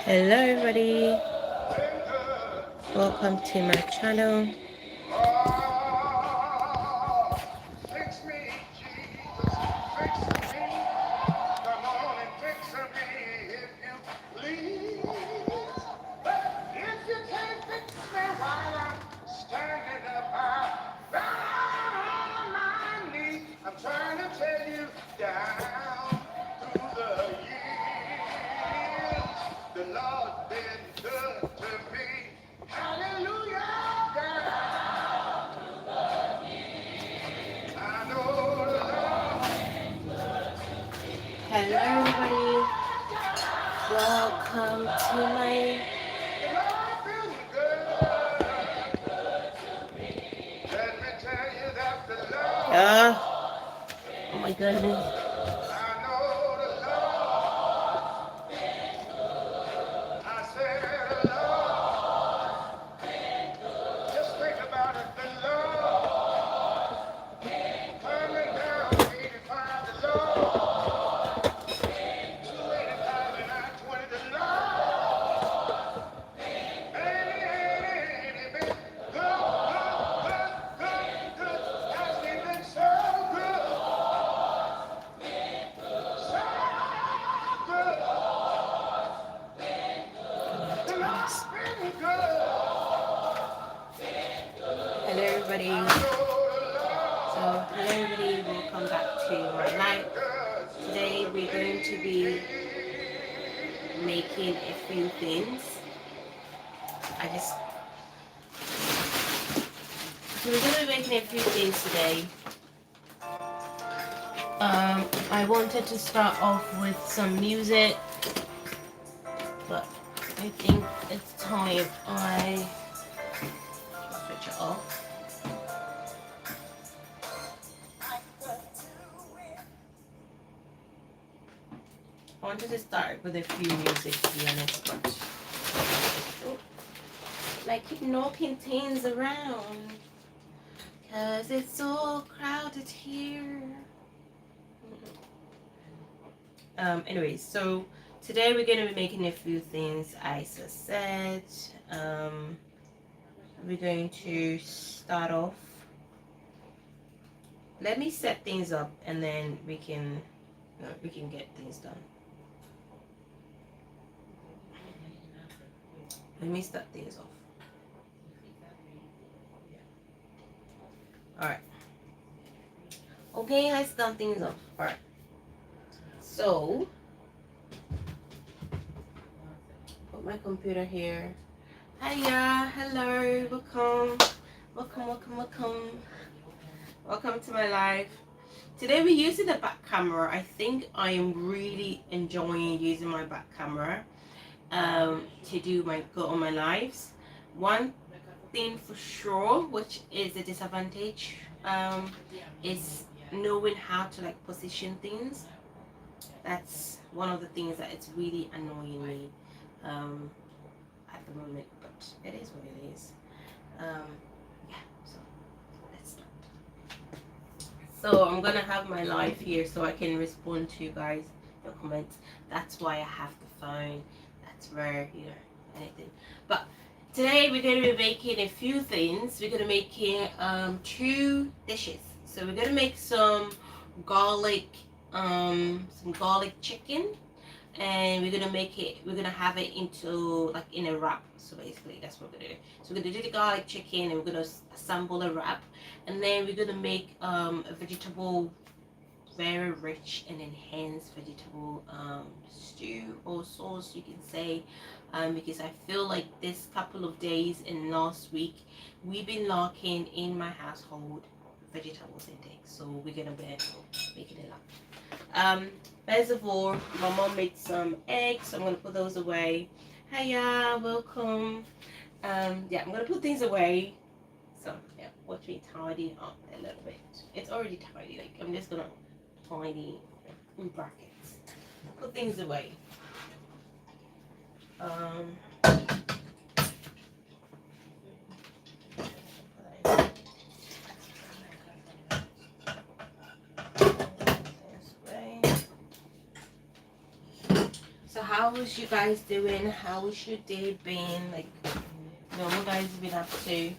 Hello everybody, welcome to my channel. Fix me, Jesus, fix me. Come on and fix me if you please. But if you can't fix me while I'm standing up down on my knees, I'm trying to tell you down through the years, the Lord been good to me. Hallelujah, God. I know the Lord. Hello everybody, welcome to my oh my goodness. I know the Lord. I said the Lord. Just think about it, the Lord. Coming down 85, the Lord. 285 and I-20, the Lord. Ain't it been good? Has he been so good? So good. The Lord's been good. Hello everybody. Hello everybody, welcome back to my live. Today we're going to be making a few things. So we're going to be making a few things today. I wanted to start off with some music, but I think it's time I switch it off. I wanted to start with a few music, to be honest, but I keep knocking things around because it's so crowded here. Anyways, so today we're going to be making a few things. As I said, we're going to start off. Let me set things up and then we can get things done. Let me start things off. Alright. Okay, let's start things off. Alright. So, put my computer here. Hiya, hello, welcome to my live. Today we're using the back camera. I think I am really enjoying using my back camera to go on my lives. One thing for sure, which is a disadvantage, is knowing how to position things. That's one of the things that it's really annoying me at the moment, but it is what it is. Yeah, so let's start. So I'm gonna have my live here so I can respond to you guys, your comments. That's why I have the phone. That's where, anything. But today we're going to be making a few things. We're going to be making 2 dishes. So we're going to make some garlic chicken, and we're gonna have it into in a wrap. So basically that's what we're gonna do. So we're gonna do the garlic chicken and we're gonna assemble a wrap, and then we're gonna make a vegetable, very rich and enhanced vegetable stew or sauce, you can say, because I feel like this couple of days and last week we've been lacking in my household vegetables intake, so we're gonna be making it up. First of all, my mom made some eggs, so I'm gonna put those away. Hiya, welcome. Yeah, I'm gonna put things away. So yeah, watch me tidy up a little bit. It's already tidy. I'm just gonna tidy in brackets. Put things away. So how how was you guys doing? How was your day been? Like, you know, what you guys been up to?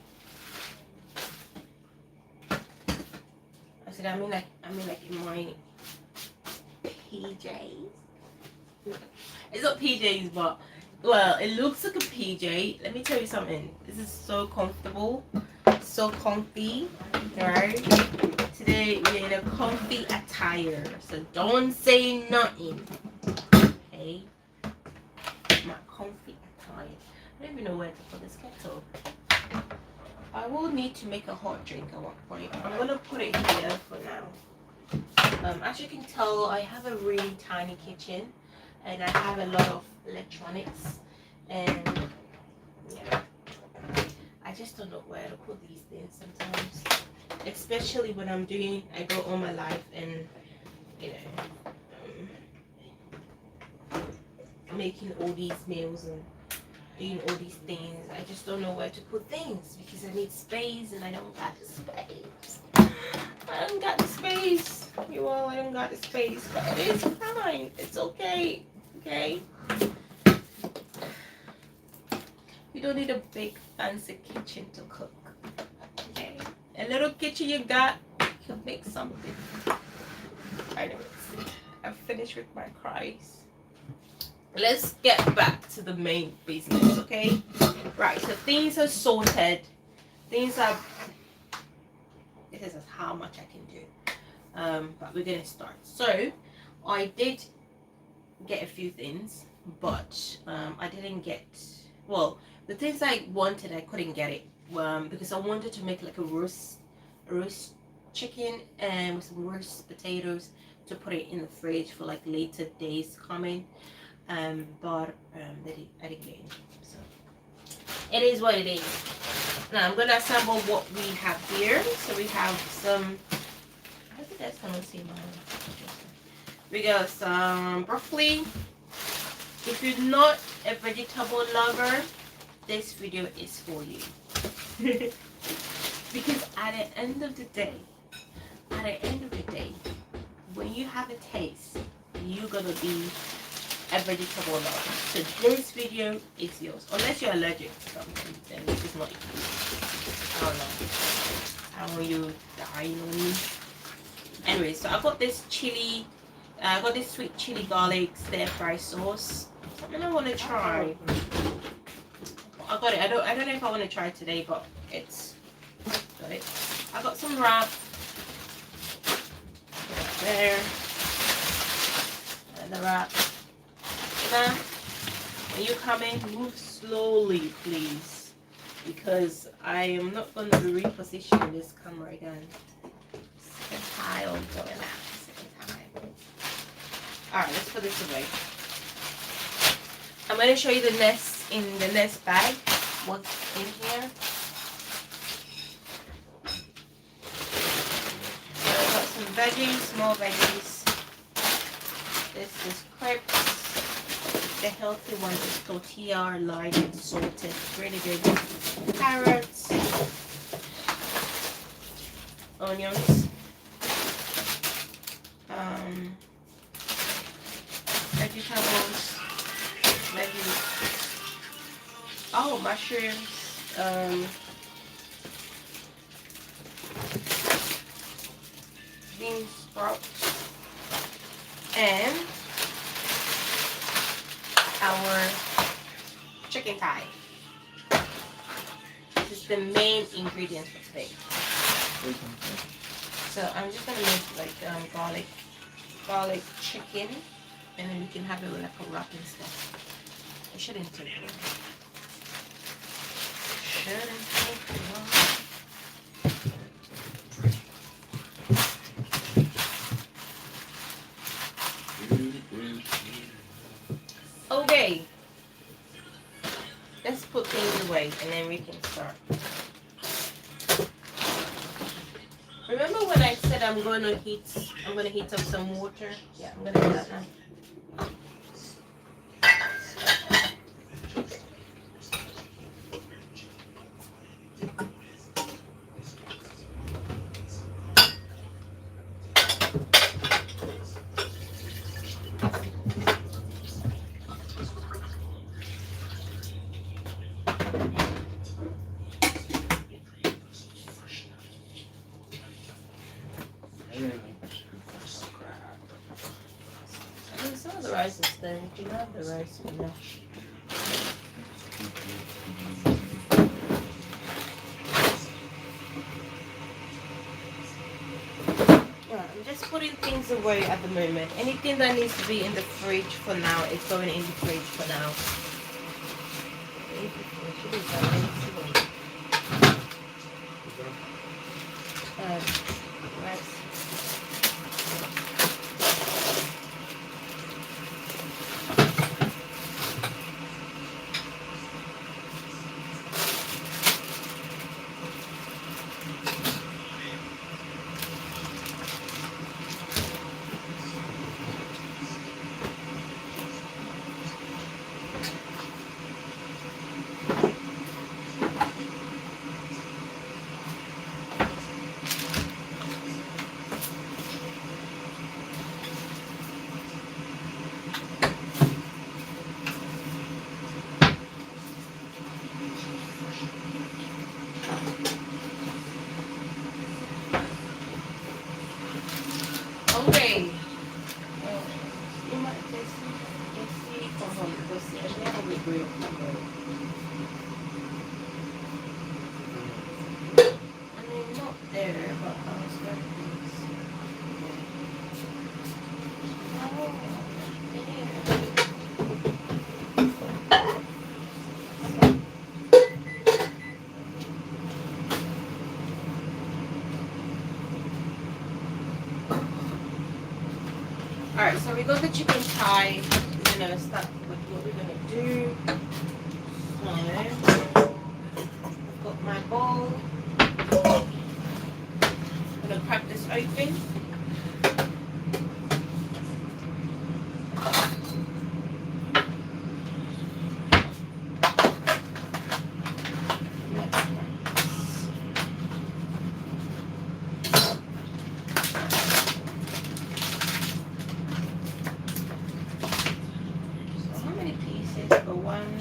I said, I mean like in my PJs. It's not PJs, but well, it looks like a PJ. Let me tell you something. This is so comfortable, so comfy, right? Today we're in a comfy attire, so don't say nothing. Okay, my comfy attire. I don't even know where to put this kettle. I will need to make a hot drink at one point. I'm gonna put it here for now. As you can tell, I have a really tiny kitchen, and I have a lot of electronics, and yeah, I just don't know where to put these things sometimes, especially when I go all my life and you know, making all these meals and doing all these things. I just don't know where to put things because I need space, and I don't got the space. I don't got the space. You all, I don't got the space, but it is fine. It's okay. Okay. You don't need a big fancy kitchen to cook. Okay. A little kitchen you got, you can make something. Anyways, I've finished with my cries. Let's get back to the main business, okay? Right, so things are sorted. Things are... This is how much I can do. But we're going to start. So, I did get a few things, but I didn't get... Well, the things I wanted, I couldn't get it. Because I wanted to make like a roast chicken and with some roast potatoes to put it in the fridge for like later days coming. But I didn't get it. So it is what it is. Now I'm gonna assemble what we have here. So we have some. I think that's gonna see mine. We got some broccoli. If you're not a vegetable lover, this video is for you. Because at the end of the day, when you have a taste, you're gonna be a vegetable lover. So this video is yours. Unless you're allergic to something, then this is not yours. I don't know. I don't want you dying on me. Anyway, so I got this chili, I got this sweet chili garlic stir fry sauce. Something I want to try. I got it. I don't know if I want to try it today, but it's got it. I got some wrap. There. And the wrap. Now, when you come in, move slowly, please, because I am not going to be repositioning this camera again. Second time I'm doing that. Second time. Alright, let's put this away. I'm going to show you the nest in the nest bag. What's in here? So I got some veggies, small veggies. This is crepes. The healthy one is tortilla, light and salted. Really good. Carrots, onions, vegetables, veggies. Oh, mushrooms. Bean sprouts, and our chicken thigh. This is the main ingredients for today. So I'm just gonna make like garlic chicken, and then we can have it with like a wrap and stuff. It shouldn't take long. Okay, let's put things away and then we can start. Remember when I said I'm gonna heat up some water? Yeah, I'm gonna do that now. I mean, some of the rice is there. You have the rice in there. I'm just putting things away at the moment. Anything that needs to be in the fridge for now is going in the fridge for now. Rice. Okay. You might just see from home because I never will bring I mean, not there, but I was going to Alright, so we got the chicken thigh. We're gonna start with what we're gonna do. So, I've got my bowl. I'm gonna crack this open. One,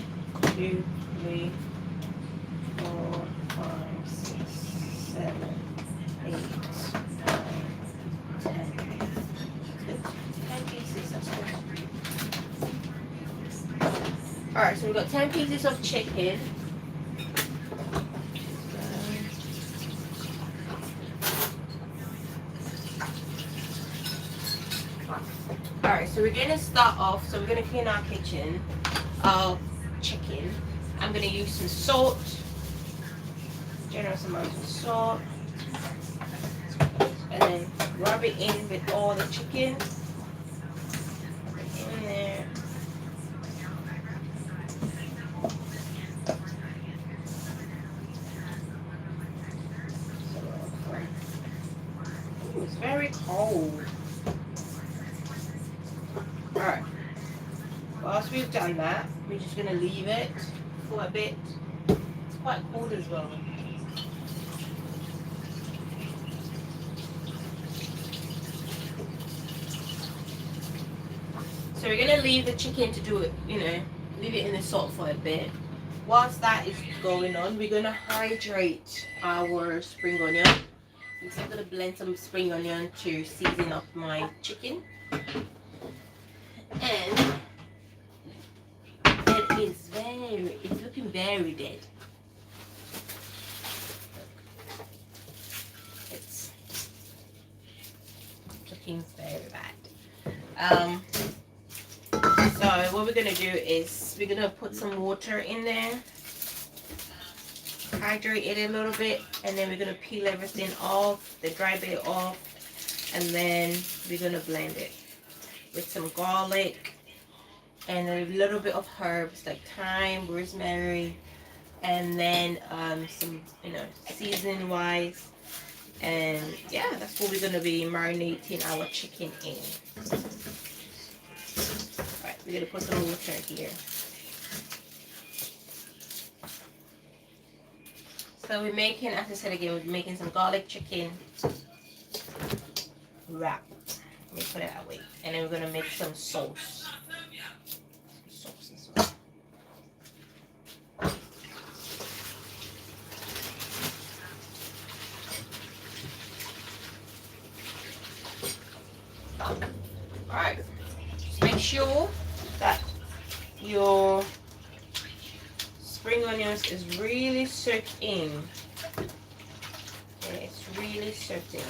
two, three, 4, 5, 6, 7, 8, 9, 10. 10 pieces. That's good. Alright, so we've got 10 pieces of chicken. Alright, so we're gonna start off. So we're gonna clean our kitchen of chicken. I'm going to use some salt, generous amount of salt, and then rub it in with all the chicken. Rub it in there. Ooh, it's very cold. Alright. Whilst we've done that, we're just going to leave it for a bit. It's quite cold as well. So we're going to leave the chicken to do it, leave it in the salt for a bit. Whilst that is going on, we're going to hydrate our spring onion. So I'm going to blend some spring onion to season up my chicken. And it's looking very dead. It's looking very bad. So what we're gonna do is we're gonna put some water in there, hydrate it a little bit, and then we're gonna peel everything off, the dry bit off, and then we're gonna blend it with some garlic and a little bit of herbs like thyme, rosemary, and then some, seasoning wise. And yeah, that's what we're going to be marinating our chicken in. Alright, we're going to put some water here. So we're making, as I said again, we're making some garlic chicken wrap. Let me put it that way. And then we're going to make some sauce. onions is really soaked in. Okay, it's really soaked in.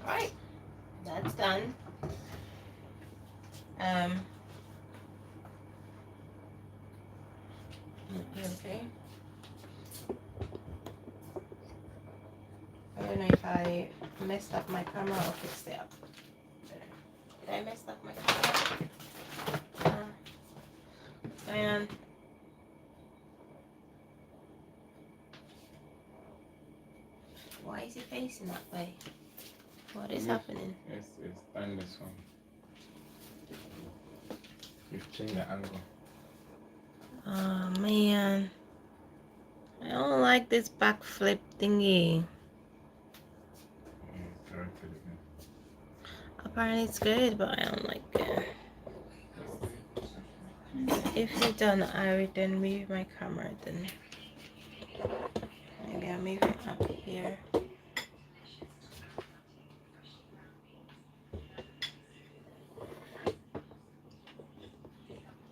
Alright, that's done. Okay. I don't know if I messed up my camera or fixed it up. Did I mess up my camera? And why is he facing that way? What is happening? It's done this one. You've changed the angle. Oh man. I don't like this backflip thingy. Corrected again. Apparently it's good, but I don't like it. If you don't, I would then move my camera then. Maybe I'll move it up here.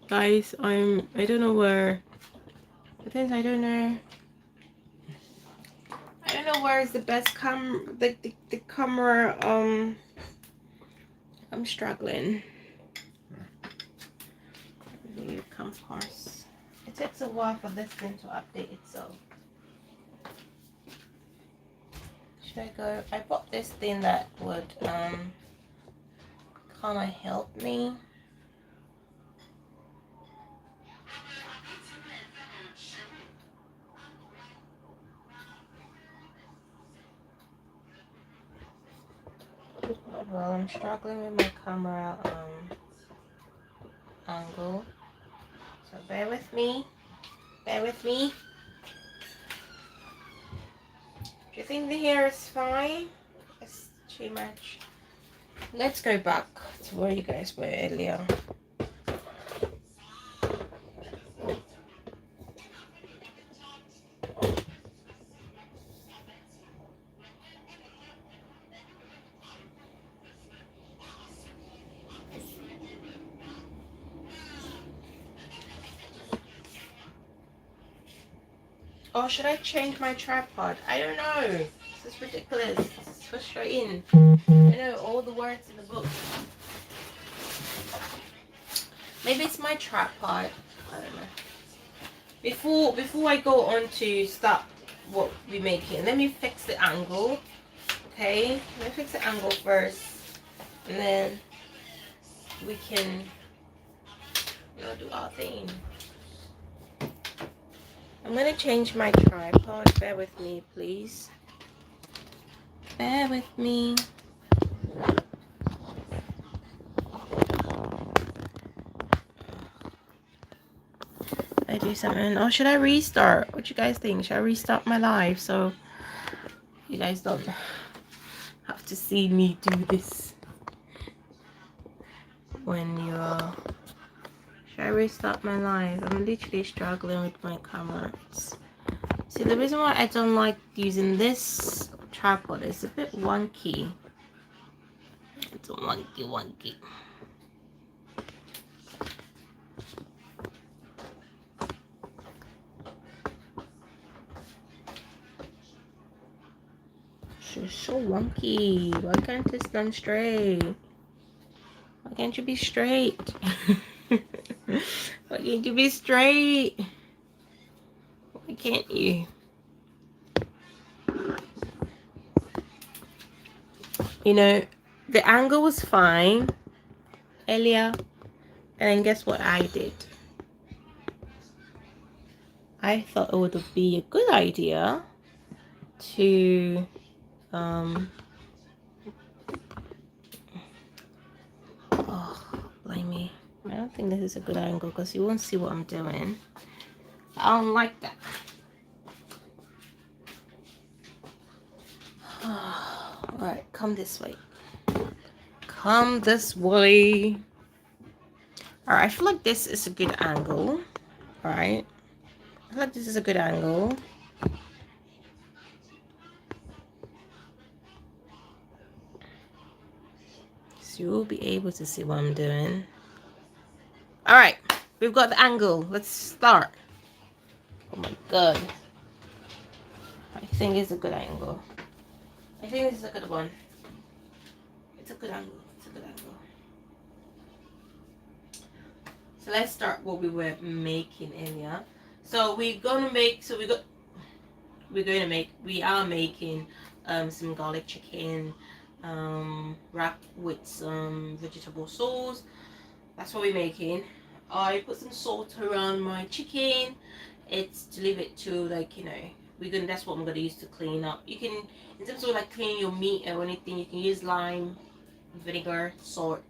Guys, I don't know where. The thing is, I don't know where is the best the camera. I'm struggling. New compass. It takes a while for this thing to update itself. Should I go? I bought this thing that would kind of help me. Well, I'm struggling with my camera angle, so bear with me. Bear with me. Do you think the hair is fine? It's too much. Let's go back to where you guys were earlier. Oh, should I change my tripod? I don't know. This is ridiculous. This is frustrating. I know all the words in the book. Maybe it's my tripod. I don't know. Before I go on to start what we're making, let me fix the angle. Okay, let me fix the angle first, and then we can, do our thing. I'm gonna change my tripod. Bear with me, please. Bear with me. I do something. Oh, should I restart? What you guys think? Should I restart my live so you guys don't have to see me do this when you're... Should I restart my live? I'm literally struggling with my camera. See, the reason why I don't like using this tripod is a bit wonky. It's wonky. It's so wonky. Why can't it stand straight? Why can't you be straight? Why can't you be straight? Why can't you? You know, the angle was fine earlier, and then guess what I did? I thought it would be a good idea to blame me. I don't think this is a good angle because you won't see what I'm doing. I don't like that. Alright, come this way. Come this way. Alright, I feel like this is a good angle. Alright. I feel like this is a good angle. So you'll be able to see what I'm doing. All right, we've got the angle. Let's start. Oh my god. I think it's a good angle. I think this is a good one. It's a good angle. It's a good angle. So let's start what we were making earlier. So we are making some garlic chicken wrapped with some vegetable sauce. That's what we're making. I put some salt around my chicken. It's to leave it to, like, you know, that's what I'm gonna use to clean up. You can, in terms of like cleaning your meat or anything, you can use lime, vinegar, salt.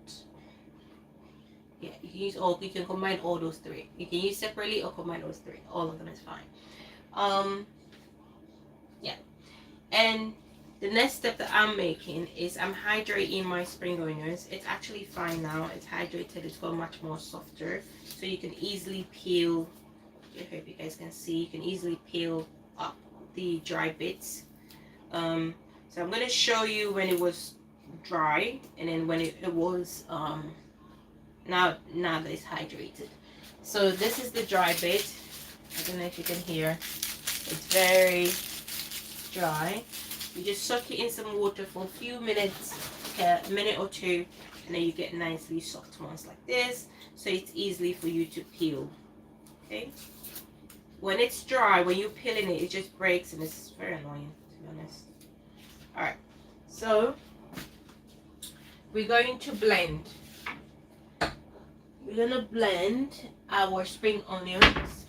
Yeah, you can combine all those three. You can use separately or combine those three. All of them is fine. Yeah. And the next step that I'm making is I'm hydrating my spring onions. It's actually fine now. It's hydrated. It's got much more softer. So you can easily peel. I hope you guys can see. You can easily peel up the dry bits. So I'm going to show you when it was dry and then when it was now that it's hydrated. So this is the dry bit. I don't know if you can hear. It's very dry. You just soak it in some water for a few minutes, a minute or two, and then you get nicely soft ones like this, so it's easily for you to peel. Okay, when it's dry, when you're peeling it, it just breaks and it's very annoying, to be honest. All right, so we're going to blend our spring onions.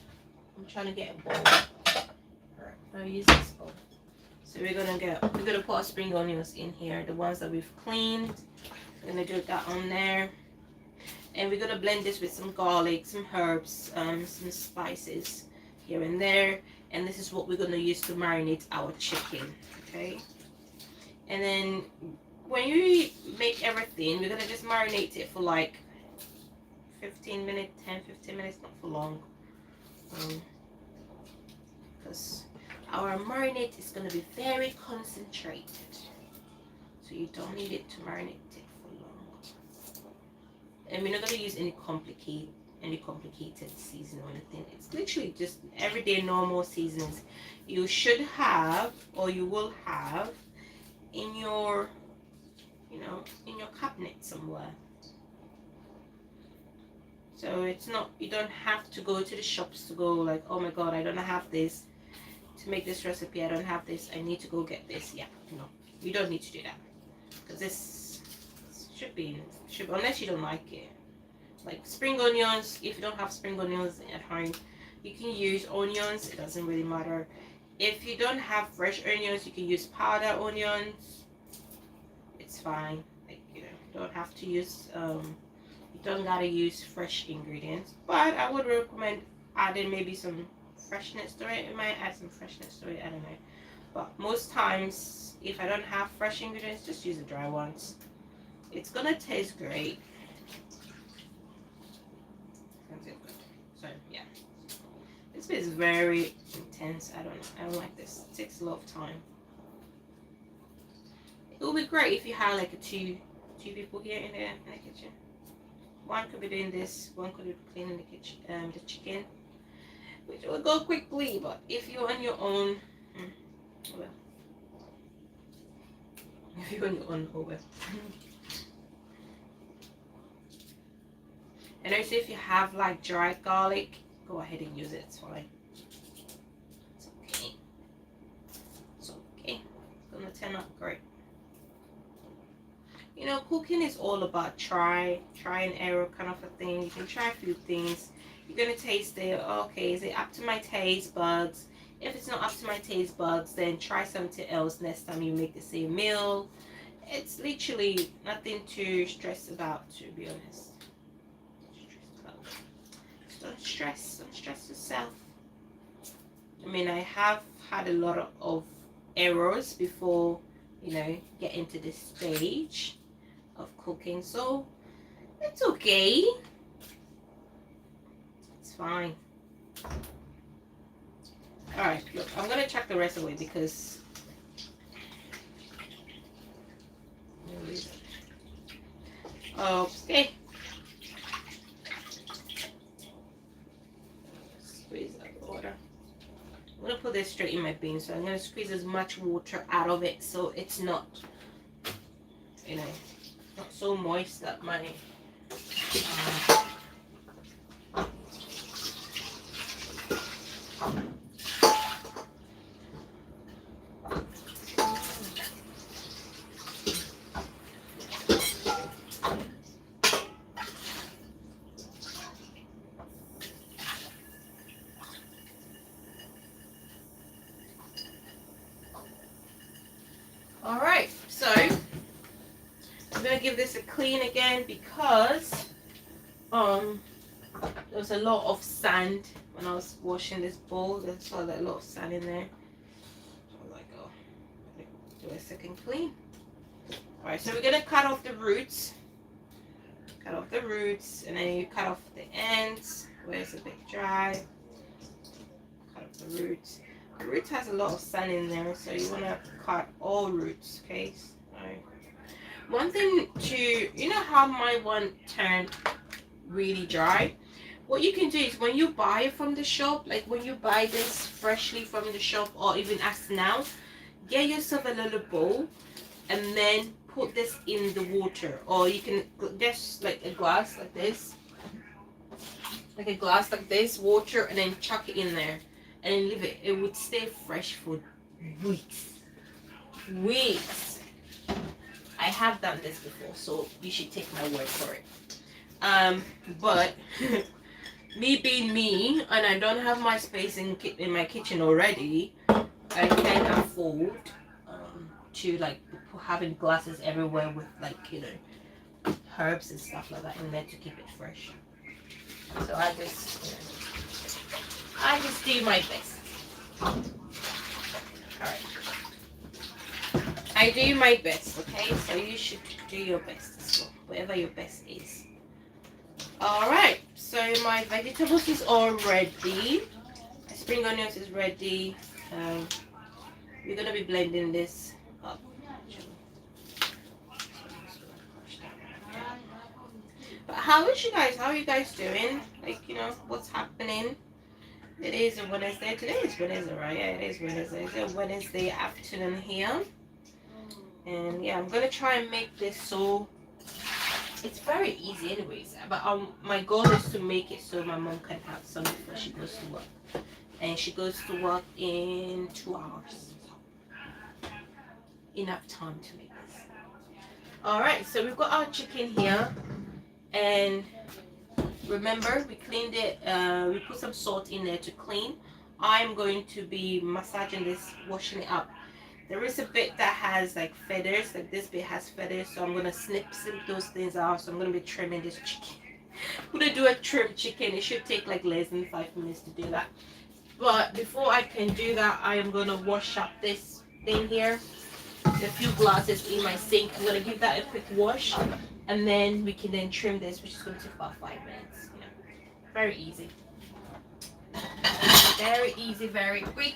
I'm trying to get a bowl. All right, I'll use this bowl. So we're gonna put our spring onions in here, the ones that we've cleaned. We're gonna do that on there, and we're gonna blend this with some garlic, some herbs, some spices here and there. And this is what we're gonna use to marinate our chicken. Okay. And then when you make everything, we're gonna just marinate it for like 15 minutes, 10-15 minutes, not for long, because our marinade is going to be very concentrated, so you don't need it to marinate it for long. And we're not going to use any complicated seasoning or anything. It's literally just everyday normal seasonings you should have, or you will have, in your, in your cabinet somewhere. So it's not, you don't have to go to the shops to go like, oh my god, I don't have this to make this recipe, I don't have this, I need to go get this. Yeah, no, you don't need to do that, because this should be, unless you don't like it. Like spring onions, if you don't have spring onions at home, you can use onions, it doesn't really matter. If you don't have fresh onions, you can use powder onions, it's fine. Like, you don't have to use you don't gotta use fresh ingredients, but I would recommend adding maybe some freshness to it. It might add some freshness to it, I don't know. But most times, if I don't have fresh ingredients, just use the dry ones. It's gonna taste great. So yeah, this is very intense. I don't like this. It takes a lot of time. It would be great if you had like two people here in the kitchen. One could be doing this, one could be cleaning the kitchen, the chicken, which will go quickly. But if you're on your own, well, if you're on your own, oh well. And also, if you have like dried garlic, go ahead and use it. It's fine. It's okay. It's okay. It's gonna turn out great. Cooking is all about try and error kind of a thing. You can try a few things. You're gonna taste it. Okay, is it up to my taste buds? If it's not up to my taste buds, then try something else next time you make the same meal. It's literally nothing to stress about, to be honest. Don't stress yourself. I mean, I have had a lot of errors before, getting to this stage of cooking, so it's okay. It's fine. Alright, look, I'm gonna chuck the rest away because okay. put this straight in my bean. So I'm going to squeeze as much water out of it so it's not, you know, not so moist that my Alright, so I'm going to give this a clean again because there was a lot of sand when I was washing this bowl. There's a lot of sand in there. So I was like, oh, do a second clean. Alright, so we're going to cut off the roots. Cut off the roots, and then you cut off the ends where it's a bit dry. Cut off the roots. The roots has a lot of sand in there, so you want to cut all roots, okay? Alright. One thing to, you know how my one turned really dry? What you can do is when you buy it from the shop, like when you buy this freshly from the shop or even as now, get yourself a little bowl and then put this in the water, or you can just like a glass like this, water, and then chuck it in there and then leave it. It would stay fresh for weeks. I have done this before, so you should take my word for it. But me being me, and I don't have my space in my kitchen already, I can't afford to like having glasses everywhere with like, you know, herbs and stuff like that in there to keep it fresh. So I just do my best. Alright. I do my best, okay? So you should do your best as well, whatever your best is. Alright, so my vegetables is all ready. My spring onions is ready. We're gonna be blending this up. But how are you guys doing? Like, you know, what's happening? It is a Wednesday. Today is Wednesday, right? Yeah, it is Wednesday. It's a Wednesday afternoon here. And yeah, I'm gonna try and make this so it's very easy anyways. But my goal is to make it so my mom can have some before she goes to work. And she goes to work in 2 hours. Enough time to make this. Alright, so we've got our chicken here. And remember, we cleaned it, we put some salt in there to clean. I'm going to be massaging this, washing it up. There is a bit that has like feathers, like this bit has feathers, so I'm going to snip those things out. So I'm going to be trimming this chicken. I'm going to do a trim chicken. It should take like less than 5 minutes to do that. But before I can do that, I am going to wash up this thing here. There's a few glasses in my sink. I'm going to give that a quick wash. And then we can then trim this, which is going to take about 5 minutes. You know, very easy. Very easy, very quick.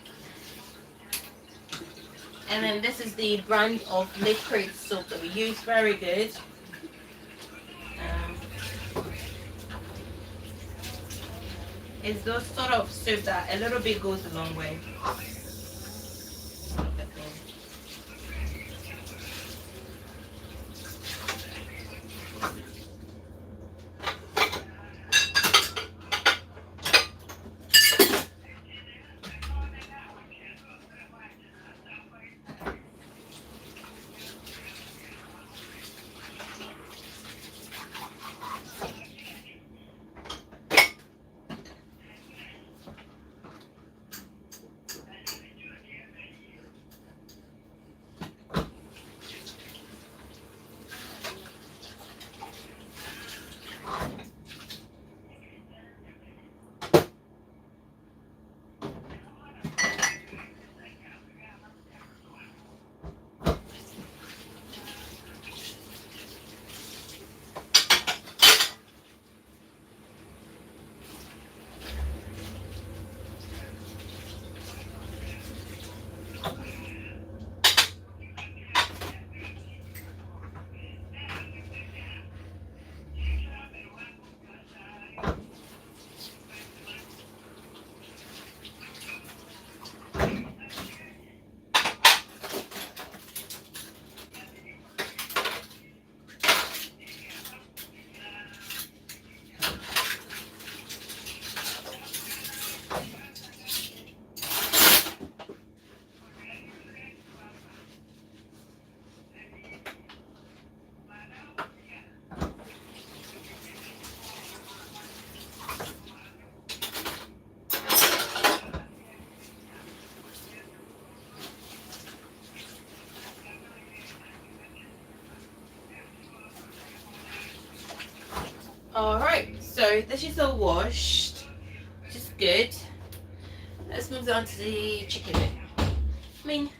And then this is the brand of liquid soap that we use. Very good. It's those sort of soap that a little bit goes a long way. Alright, so this is all washed, which is good. Let's move on to the chicken bit. I mean,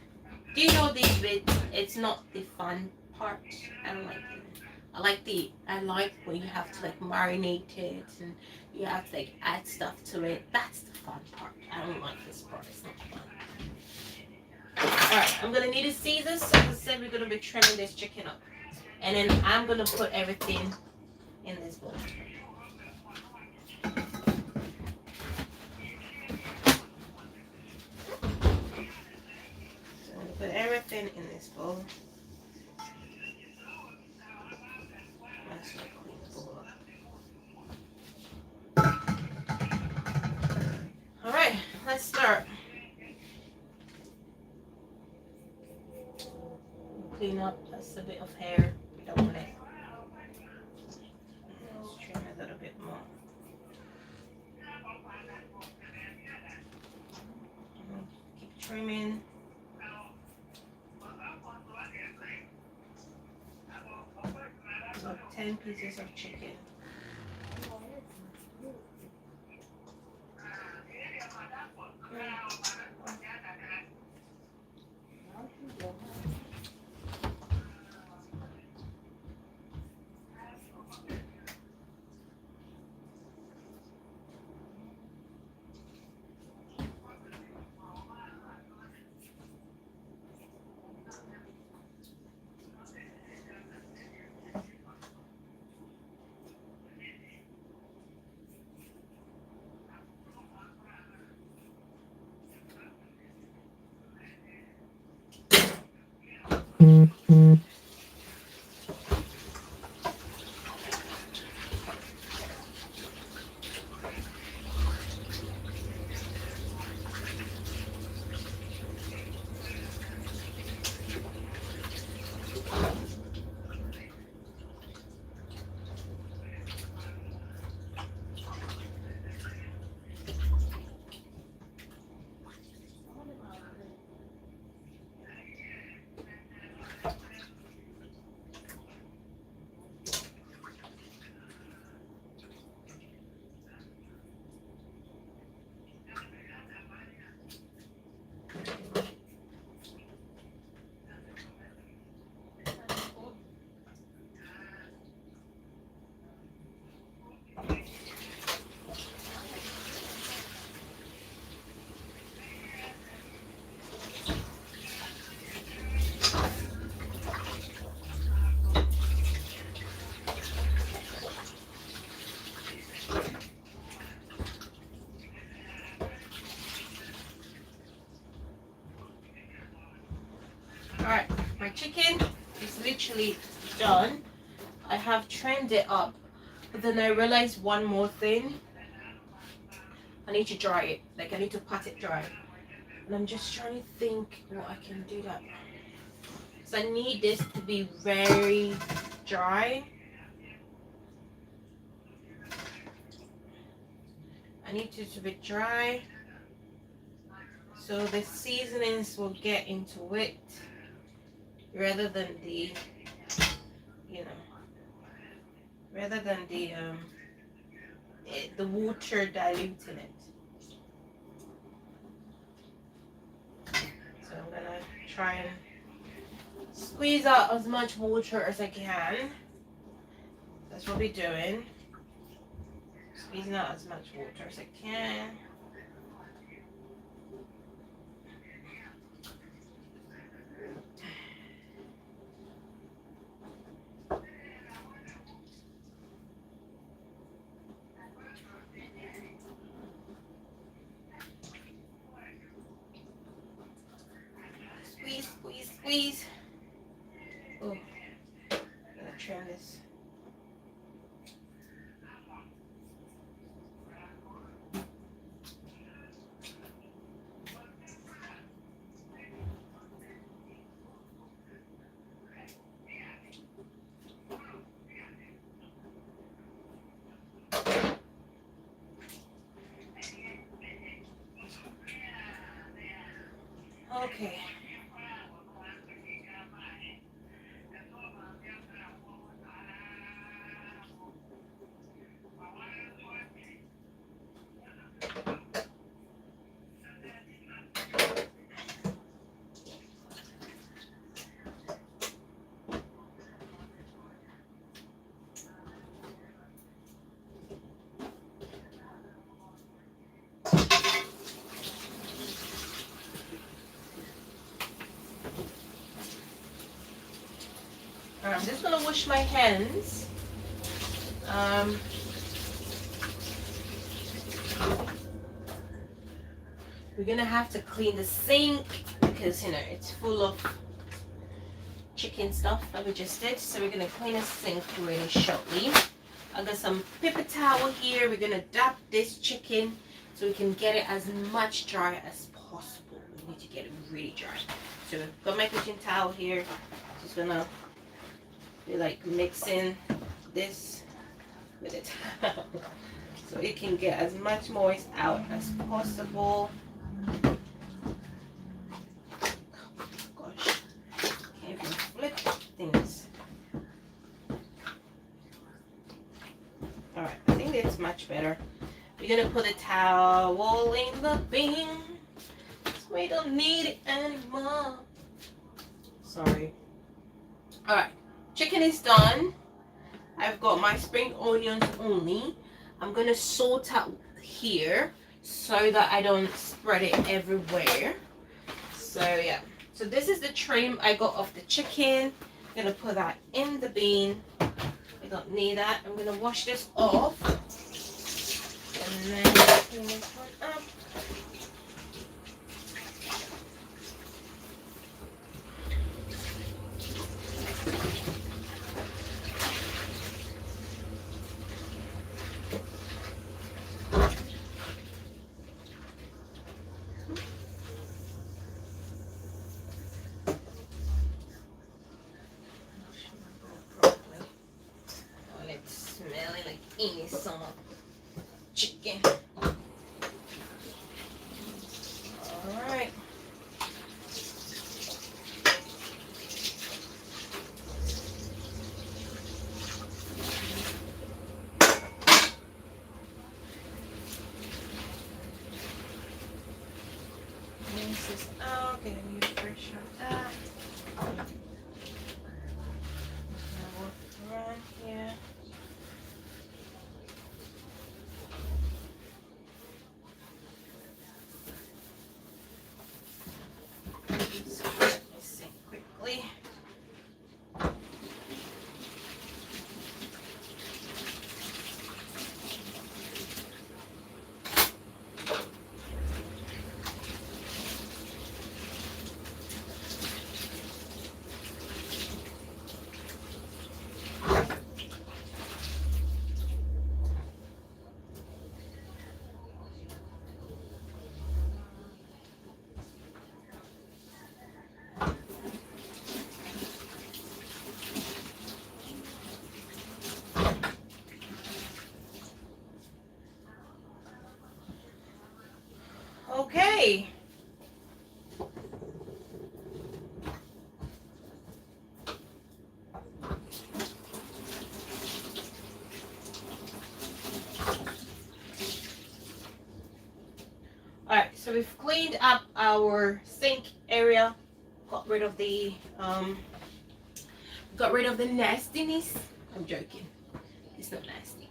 doing all these bits, it's not the fun part. I don't like it. I like when you have to like marinate it and you have to like add stuff to it. That's the fun part. I don't like this part. It's not fun. Alright, I'm gonna need a scissors. So as I said, we're gonna be trimming this chicken up. And then I'm gonna put everything in this bowl. So I'm gonna put everything in this bowl. That's my clean bowl up. Alright, let's start. Clean up that's a bit of hair. We don't want it. Let's trim a little bit more. Keep trimming. About 10 pieces of chicken. Alright, my chicken is literally done. I have trimmed it up, but then I realized one more thing. I need to dry it. Like I need to pat it dry. And I'm just trying to think what I can do that. So I need this to be very dry. I need it to be dry so the seasonings will get into it rather than the, the water diluting it. So I'm gonna try and squeeze out as much water as I can. That's what we're doing. Squeezing out as much water as I can. Squeeze, squeeze, squeeze. Oh, I'm gonna trim this. Okay. gonna wash my hands. We're gonna have to clean the sink because you know it's full of chicken stuff that we just did. So we're gonna clean the sink really shortly. I got some paper towel here. We're gonna dab this chicken so we can get it as much dry as possible. We need to get it really dry. So I've got my kitchen towel here. Just gonna be like mixing this with the towel so it can get as much moist out as possible. Gosh, can't even flip things. Alright, I think it's much better. We're gonna put the towel in the bin. We don't need it anymore. Sorry. Alright, chicken is done. I've got my spring onions only. I'm gonna salt out here so that I don't spread it everywhere. So yeah, so this is the trim I got of the chicken. I'm gonna put that in the bin. I don't need that. I'm gonna wash this off and then clean this one up. Smelling like eating some chicken. Alright. Rinse this out, get a new fresh of that. Now we'll run here. Quickly. Okay. Alright, so we've cleaned up our sink area, got rid of the nastiness. I'm joking. It's not nasty.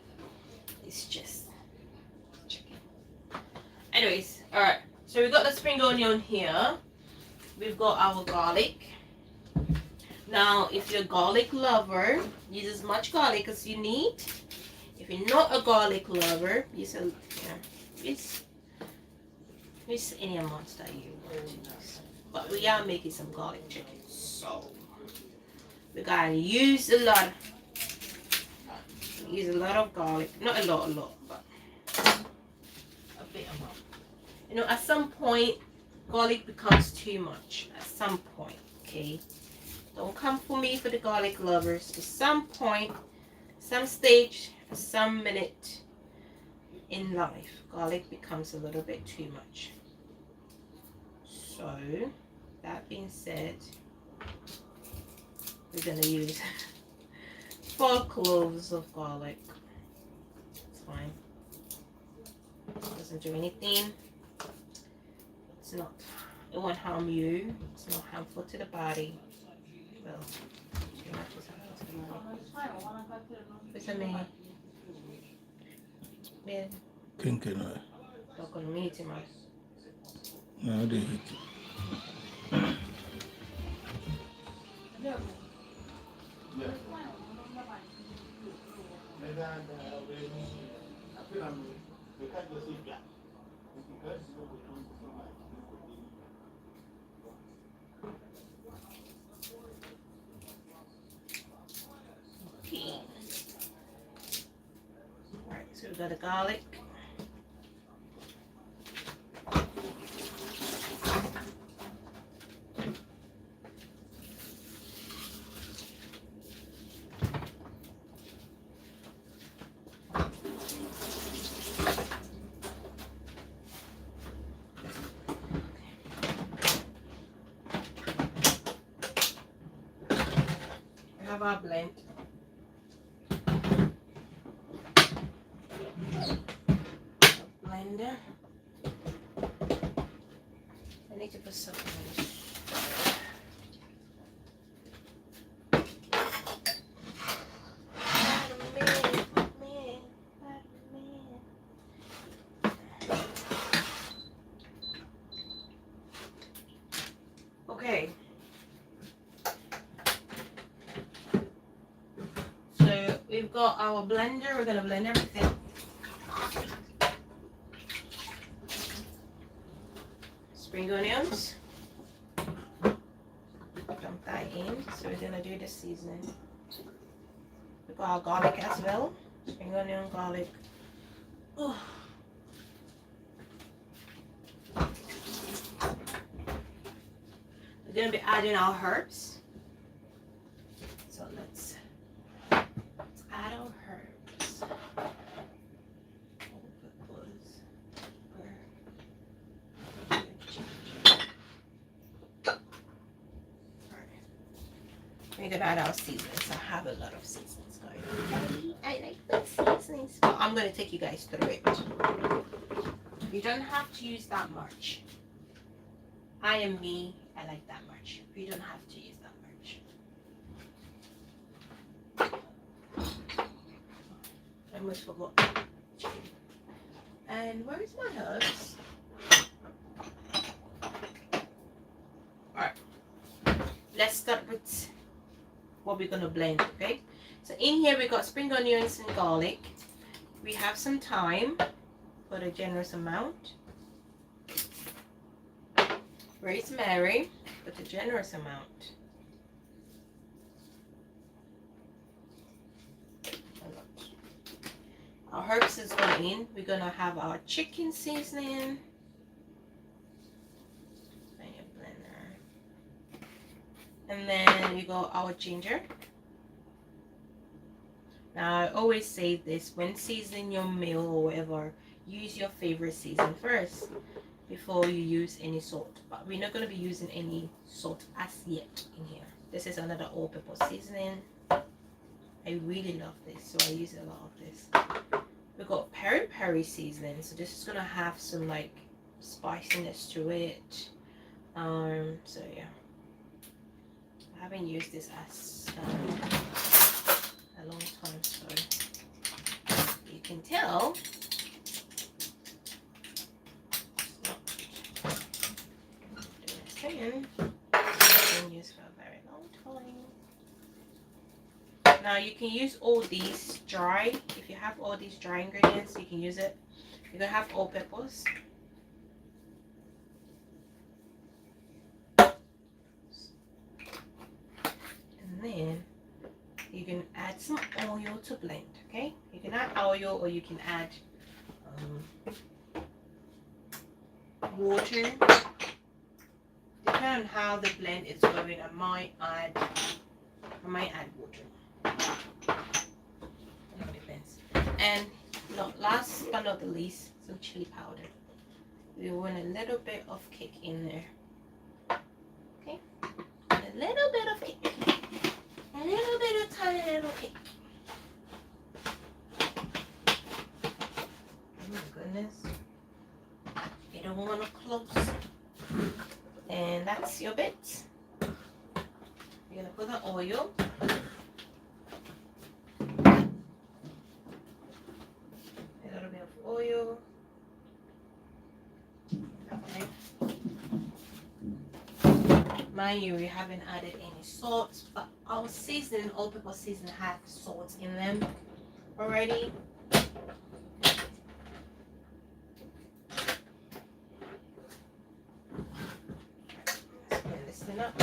It's just chicken. Anyways, alright. So we've got the spring onion here. We've got our garlic. Now, if you're a garlic lover, use as much garlic as you need. If you're not a garlic lover, use any amount that you want to use. But we are making some garlic chicken, so we gotta use a lot. Use a lot of garlic. Not a lot, but a bit amount. You know, at some point, garlic becomes too much. At some point, okay? Don't come for me for the garlic lovers. At some point, some stage, some minute in life, garlic becomes a little bit too much. So, that being said, we're going to use 4 cloves of garlic. It's fine. It doesn't do anything. It's not, it won't harm you. It's not harmful to the body. Well, too much is harmful to the body. What's that mean? Man. Thinking Not going to mean too much. no, I didn't. Yeah. Okay. Alright, so we've got the garlic. We have our blend. Blender. I need to put something in it. Okay. So we've got our blender. We're gonna blend everything. Spring onions. Dump that in. So we're gonna do the seasoning. We've got our garlic as well. Spring onion, garlic. Oh. We're gonna be adding our herbs. So let's add our herbs. We're gonna add our seasonings. I have a lot of seasonings going on. I like the seasonings. But I'm gonna take you guys through it. You don't have to use that much. I am me. I like that much. You don't have to use that much. I almost forgot. And where is my herbs? Alright. Let's start with what we're gonna blend, okay? So in here we got spring onions and garlic. We have some thyme, put a generous amount. Rosemary, put a generous amount. Our herbs is going in. We're gonna have our chicken seasoning. And then we got our ginger. Now I always say this, when seasoning your meal or whatever, use your favorite season first before you use any salt. But we're not going to be using any salt as yet in here. This is another all-purpose seasoning. I really love this, so I use a lot of this. We got peri-peri seasoning, so this is going to have some like spiciness to it. So yeah. I haven't used this as a long time, so you can tell I've been used for a very long time. Now you can use all these dry. If you have all these dry ingredients, you can use it. You're gonna have all peppers. Then you can add some oil to blend, okay? You can add oil or you can add water. Depending on how the blend is going, I might add water. It depends. And last but not the least, some chili powder. We want a little bit of kick in there. Okay? A little bit of kick. A little bit of tiny little kick. Oh my goodness. You don't want to close. And that's your bit. You're going to put the oil. A little bit of oil. Okay. Mind you, we haven't added any salt, but our seasoning, all-purpose seasoning, have salt in them. already. Let's blend this thing up.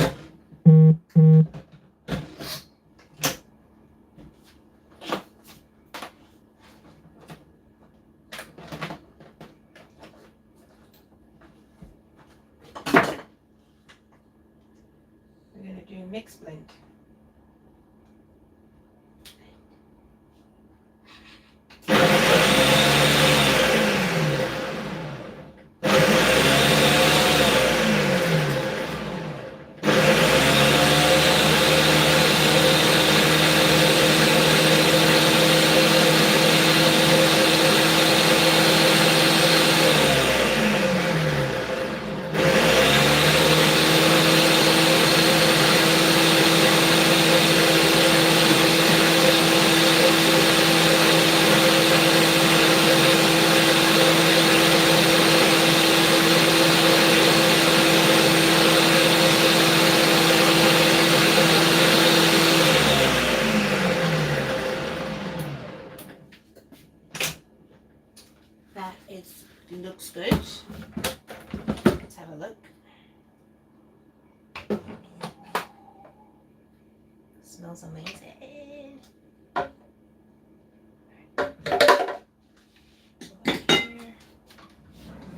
We're going to do a mix blend. That looks good. Let's have a look. Smells amazing. I'm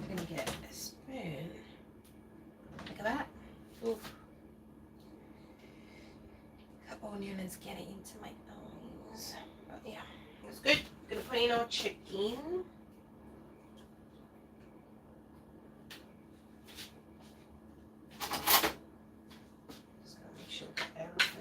gonna get a spoon. Look at that. Oof. That onion is getting into my nose. But yeah, it's good. Gonna put in our chicken. Just gonna make sure we get everything.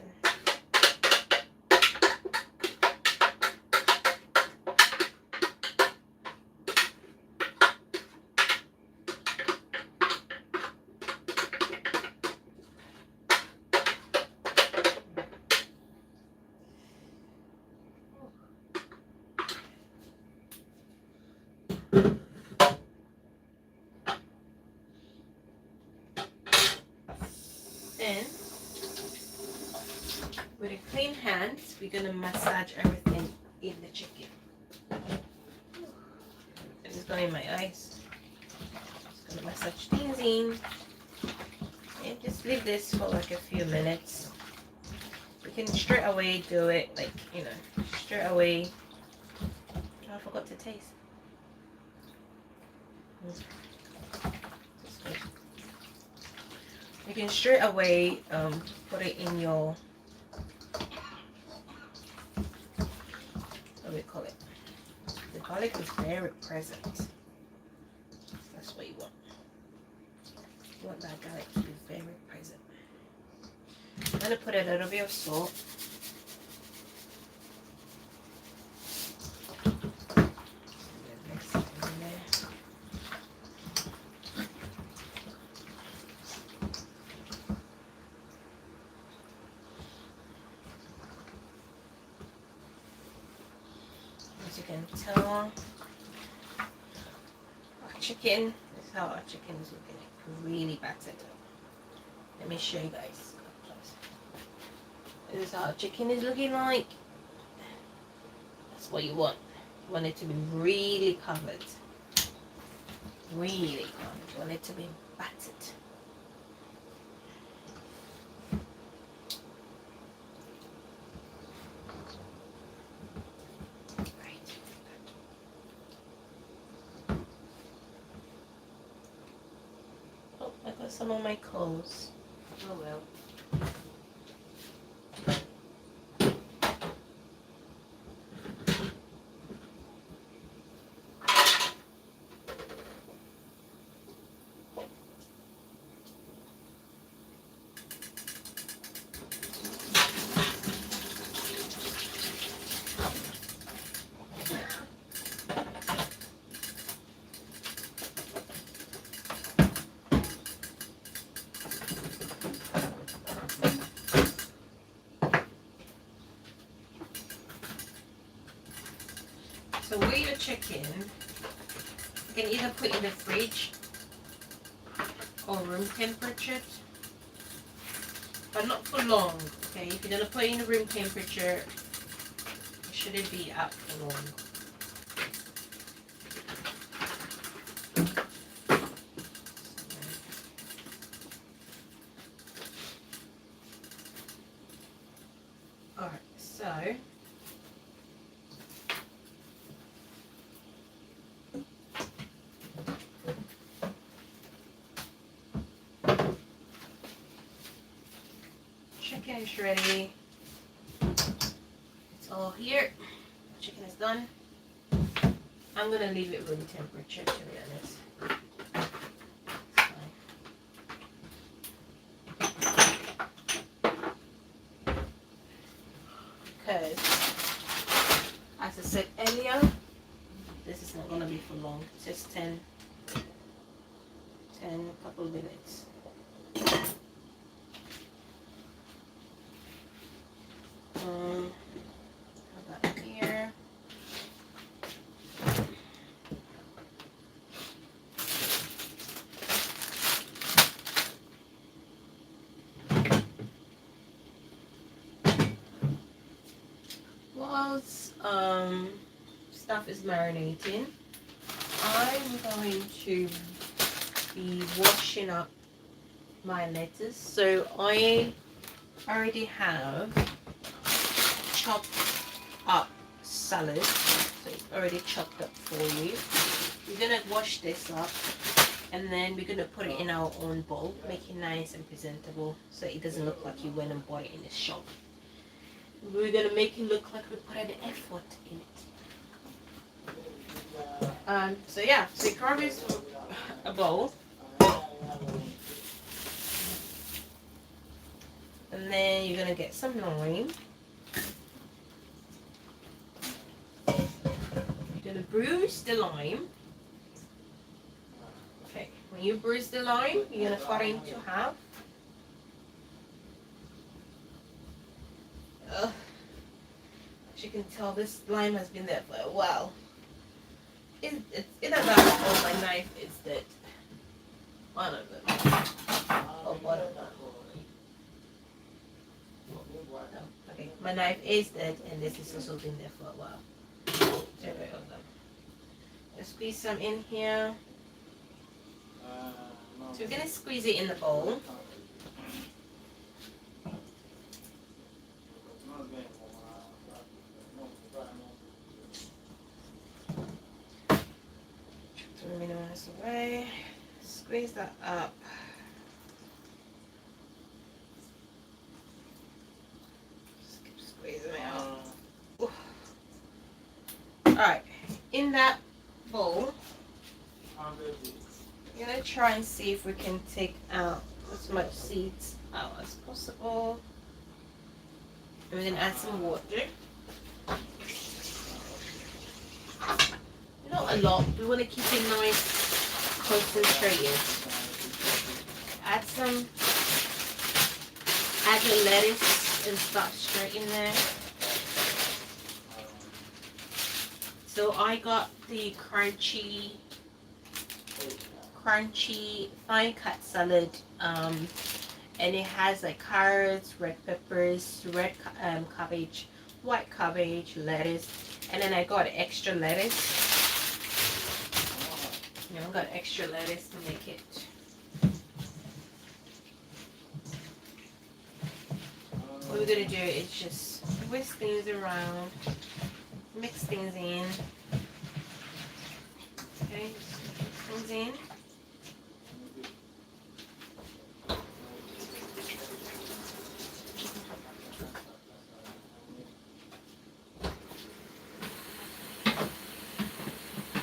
Then, with a clean hand, we're gonna massage everything in the chicken. This is going in my eyes. Just gonna massage things in, and just leave this for like a few minutes. We can straight away do it, like, you know, straight away. Oh, I forgot to taste. You can straight away put it in your, what do we call it? The garlic is very present. That's what you want. You want that garlic to be very present. I'm going to put a little bit of salt. Mix it in there. As you can tell, our chicken, this is how our chicken is looking like, really battered. Let me show you guys. This is how our chicken is looking like. That's what you want. You want it to be really covered. Really covered. You want it to be battered. Some of my clothes. Oh well. So with your chicken, you can either put in the fridge or room temperature, but not for long. Okay, if you're gonna put it in the room temperature, make shouldn't be up for long. Alright, so chicken is ready. It's all here. Chicken is done. I'm gonna leave it room temperature, to be honest. Because, as I said earlier, this is not gonna be for long. Just 10 couple minutes. Have that here. Whilst stuff is marinating, I'm going to be washing up my lettuce. So I already have chopped up salad, so it's already chopped up for you. We're gonna wash this up and then we're gonna put it in our own bowl, make it nice and presentable so it doesn't look like you went and bought it in the shop. We're gonna make it look like we put an effort in it. So yeah, so you carve this a bowl, and then you're gonna get some lime. You're gonna bruise the lime. Okay, when you bruise the lime, you're gonna cut it into half. As you can tell, this lime has been there for a while. It's either that or my knife is dead. One of them. Or one of them. No. Okay, my knife is dead and this has also been there for a while. Several of them. Let's squeeze some in here. So we're gonna squeeze it in the bowl. Minimize away. Squeeze that up. Just keep squeezing it out. Alright, in that bowl, I'm gonna try and see if we can take out as much seeds out as possible. And we're gonna add some water. Not a lot, we want to keep it nice, concentrated. Add your lettuce and stuff straight in there. So I got the crunchy fine cut salad, and it has like carrots, red peppers, red cabbage, white cabbage, lettuce, and then I got extra lettuce. I've got extra lettuce to make it. What we're gonna do is just whisk things around, mix things in. Okay, mix things in.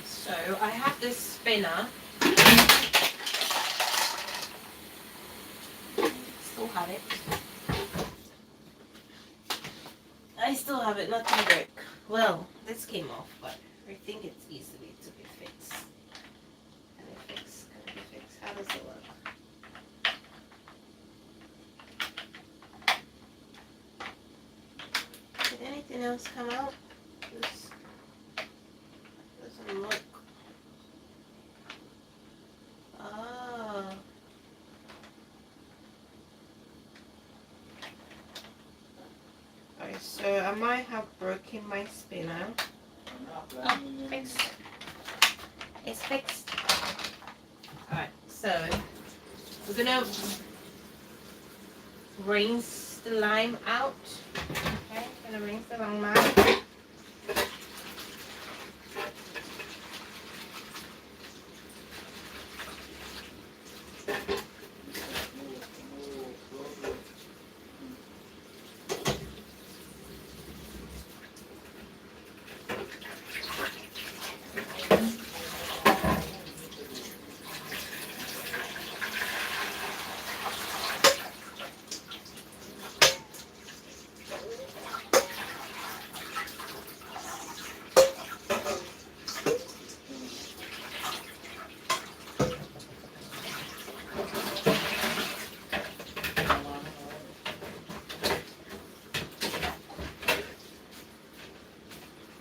So I have this spinner. Still have it. I still have it, not to break. Well, this came off, but I think it's easily to be fixed. Can it fix? Can it be fixed? How does it work? Did anything else come out? This doesn't look. Ah. Alright, so So I might have broken my spinner. Oh, fixed. It's fixed. Alright, so we're gonna rinse the lime out. Okay, gonna rinse the lime out.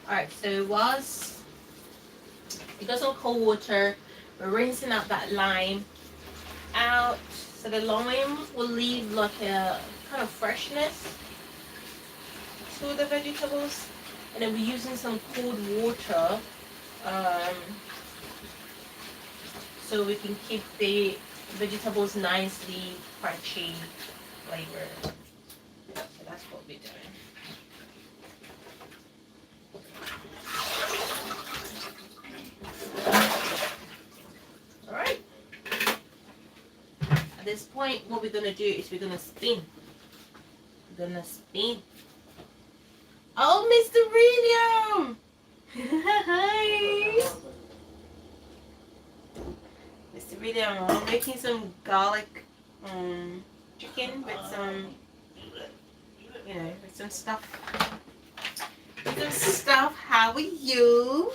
Alright, so whilst it goes on cold water, we're rinsing out that lime out. So the lime will leave like a kind of freshness to the vegetables. And then we're using some cold water so we can keep the vegetables nicely crunchy flavor. So that's what we're doing. Alright. At this point, what we're gonna do is we're gonna spin. We're gonna spin. Oh, Mr. William! Hi! Mr. William, I'm making some garlic chicken with some, with some stuff. How are you?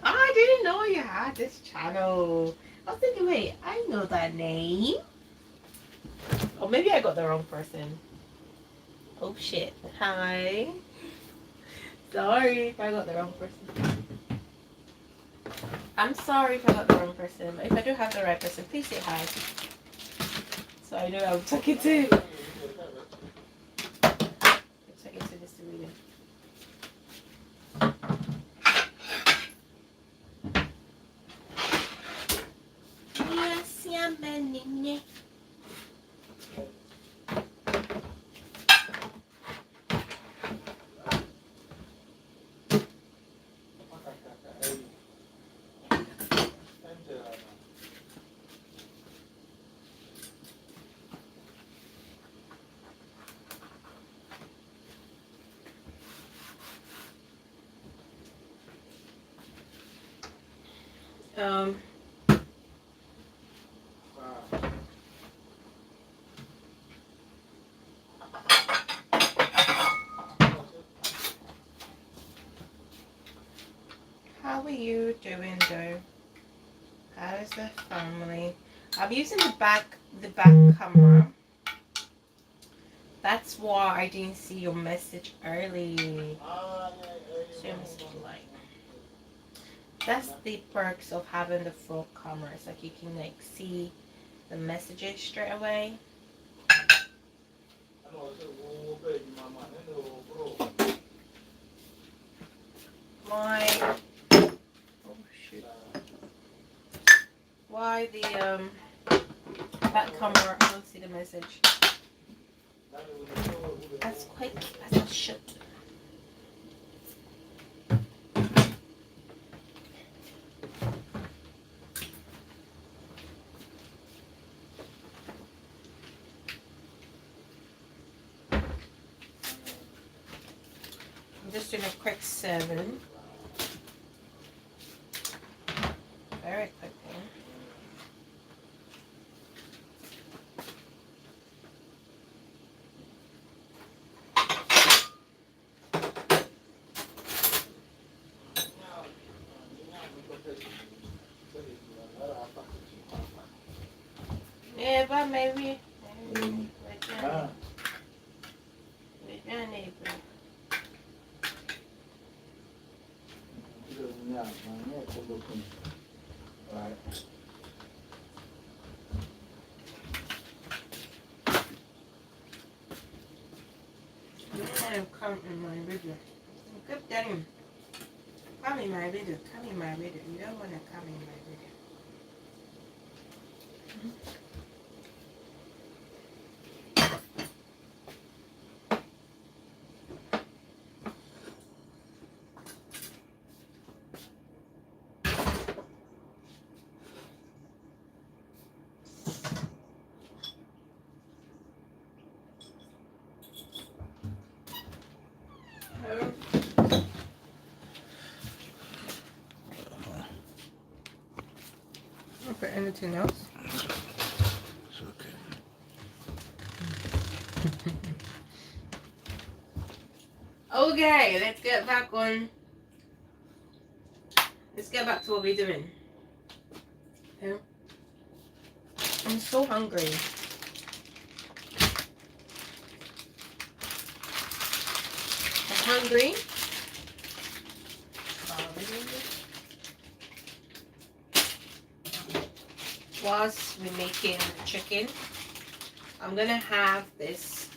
I didn't know you had this channel. I was thinking, wait, I know that name. Or maybe I got the wrong person. Oh shit. Hi. Sorry if I got the wrong person. I'm sorry if I got the wrong person. But if I do have the right person, please say hi. So I know I'm talking to. I'm talking to Mr. William. Yes, yeah, man. How are you doing though? How is the family? I'm using the back camera. That's why I didn't see your message early. See your message like. That's the perks of having the front camera. It's like you can like see the messages straight away. Why the back camera? I don't see the message. That's quick as a shit. I'm just doing a quick 7. Very quick one. Yeah, but maybe. come in my video. Keep telling come in my video, come in my video. You don't want to come in my video. For anything else? It's okay. Okay, let's get back to what we're doing. Okay. I'm so hungry. I'm hungry. Whilst we're making chicken, I'm gonna have this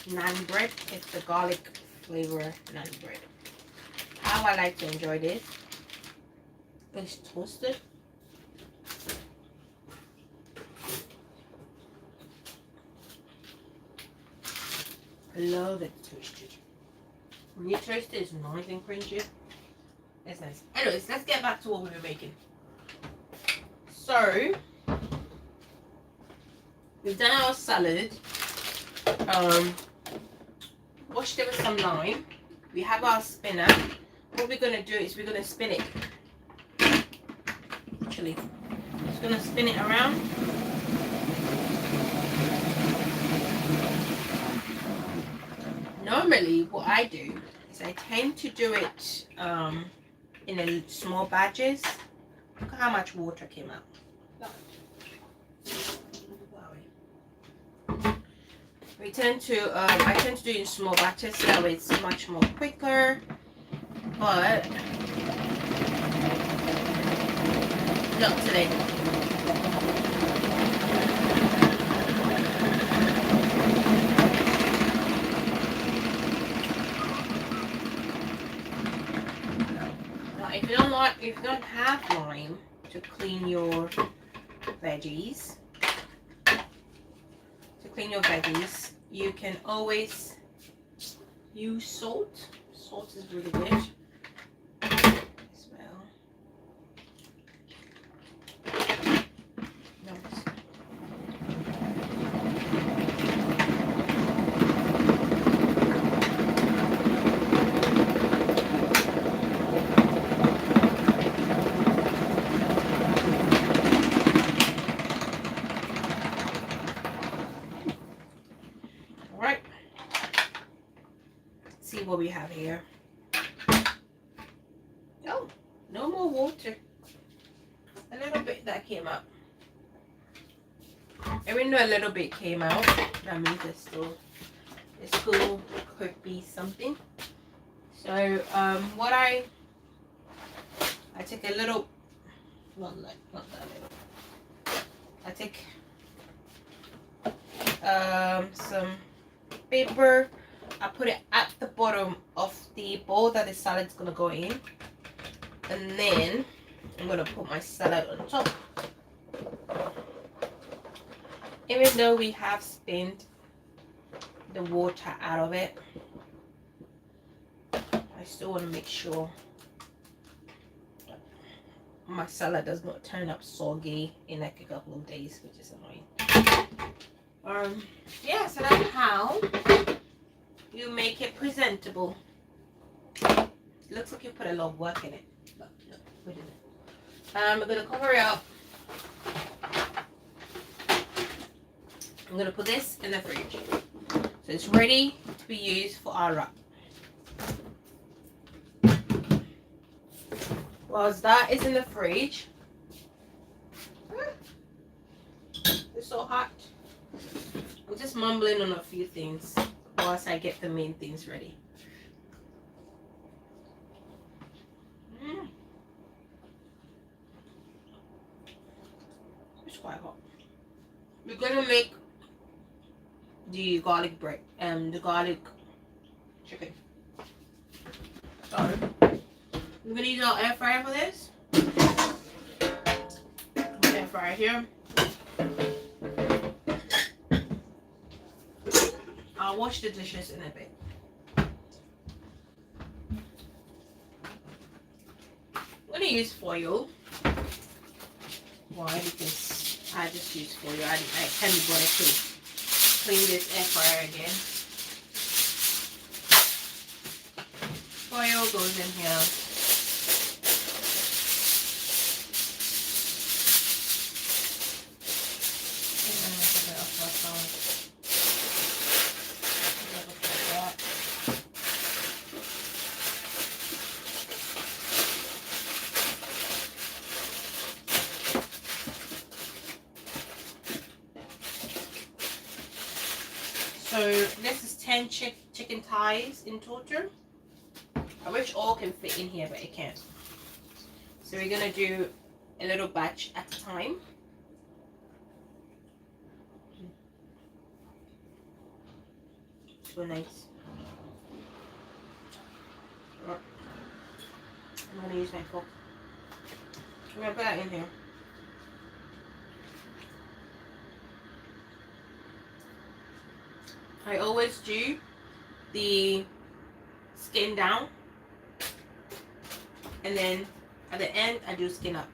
naan bread. It's the garlic flavor naan bread. How I like to enjoy this. It's toasted. I love it toasted. When you toast it, it's nice and crunchy. It's nice. Anyways, let's get back to what we were making. So we've done our salad. Washed it with some lime. We have our spinner. What we're gonna do is we're gonna spin it. Actually, just gonna spin it around. Normally, what I do is I tend to do it in a small batches. Look at how much water came out. I tend to do it in small batches, so that way it's much more quicker. But not today. Now, if you don't have lime to clean your veggies, you can always use salt. Salt is really good. Smell. No. Alright. See what we have here. Oh, no more water. A little bit that came out. Even though a little bit came out, that means it still could be something. So what I take a little, not that little. I take some paper. I put it at the bottom of the bowl that the salad's gonna go in, and then I'm gonna put my salad on top. Even though we have spent the water out of it, I still want to make sure that my salad does not turn up soggy in like a couple of days, which is annoying. Yeah, so that's how you make it presentable. It looks like you put a lot of work in it, but no, we didn't. I'm gonna cover it up. I'm gonna put this in the fridge, so it's ready to be used for our wrap. Whilst that is in the fridge, it's so hot. I'm just mumbling on a few things whilst I get the main things ready. It's quite hot. We're gonna make the garlic bread and the garlic chicken. So we're gonna use our air fryer for this. Air fryer here. I'll wash the dishes in a bit. I'm gonna use foil. Why? Because I just use foil. I can't be bothered to clean this air fryer again. Foil goes in here. So this is 10 chicken thighs in total. I wish all can fit in here, but it can't. So we're gonna do a little batch at a time. So nice. I'm gonna use my fork. I'm gonna put that in here. I always do the skin down, and then at the end I do skin up.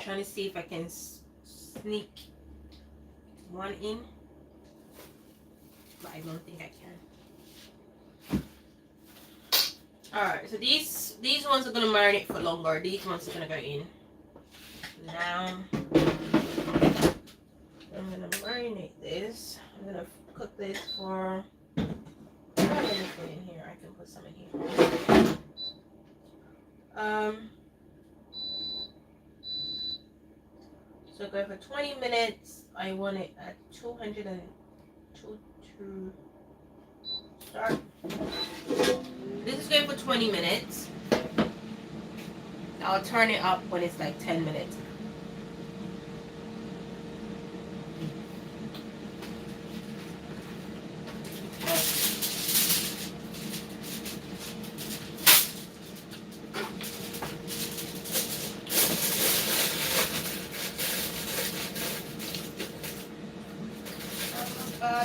Trying to see if I can sneak one in, but I don't think I can. Alright, so these ones are gonna marinate for longer. These ones are gonna go in. Now I'm gonna marinate this. I'm gonna cook this for, I don't have anything in here. I can put some in here. So go for 20 minutes. I want it at 202 to start. This is going for 20 minutes. I'll turn it up when it's like 10 minutes. I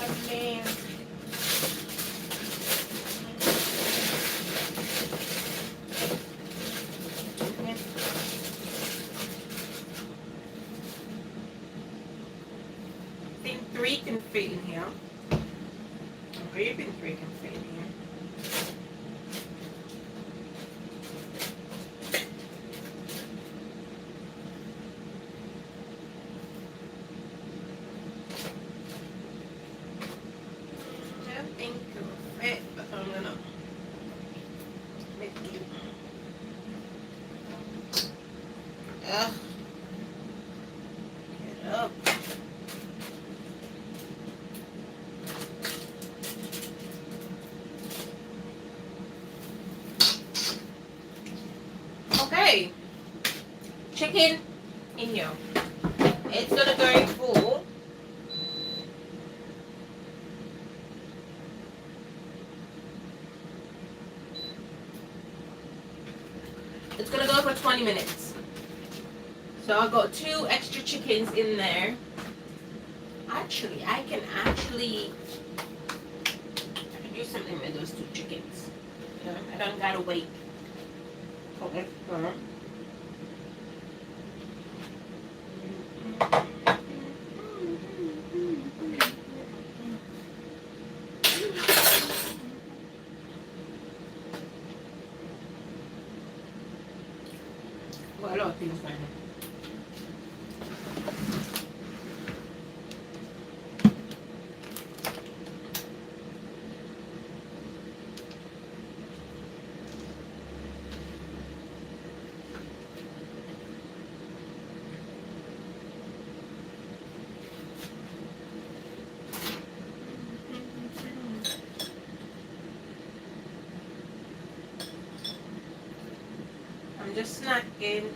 think 3 can fit in here. Or even 3 can fit in here. I think it'll fit, but I'm gonna make you. Ugh. Get up. Okay, chicken in here. It's gonna go full. It's gonna go for 20 minutes. So I've got 2 extra chickens in there. Actually, I can do something with those 2 chickens. I don't gotta wait. Okay. Well, a lot of things going on. just snacking.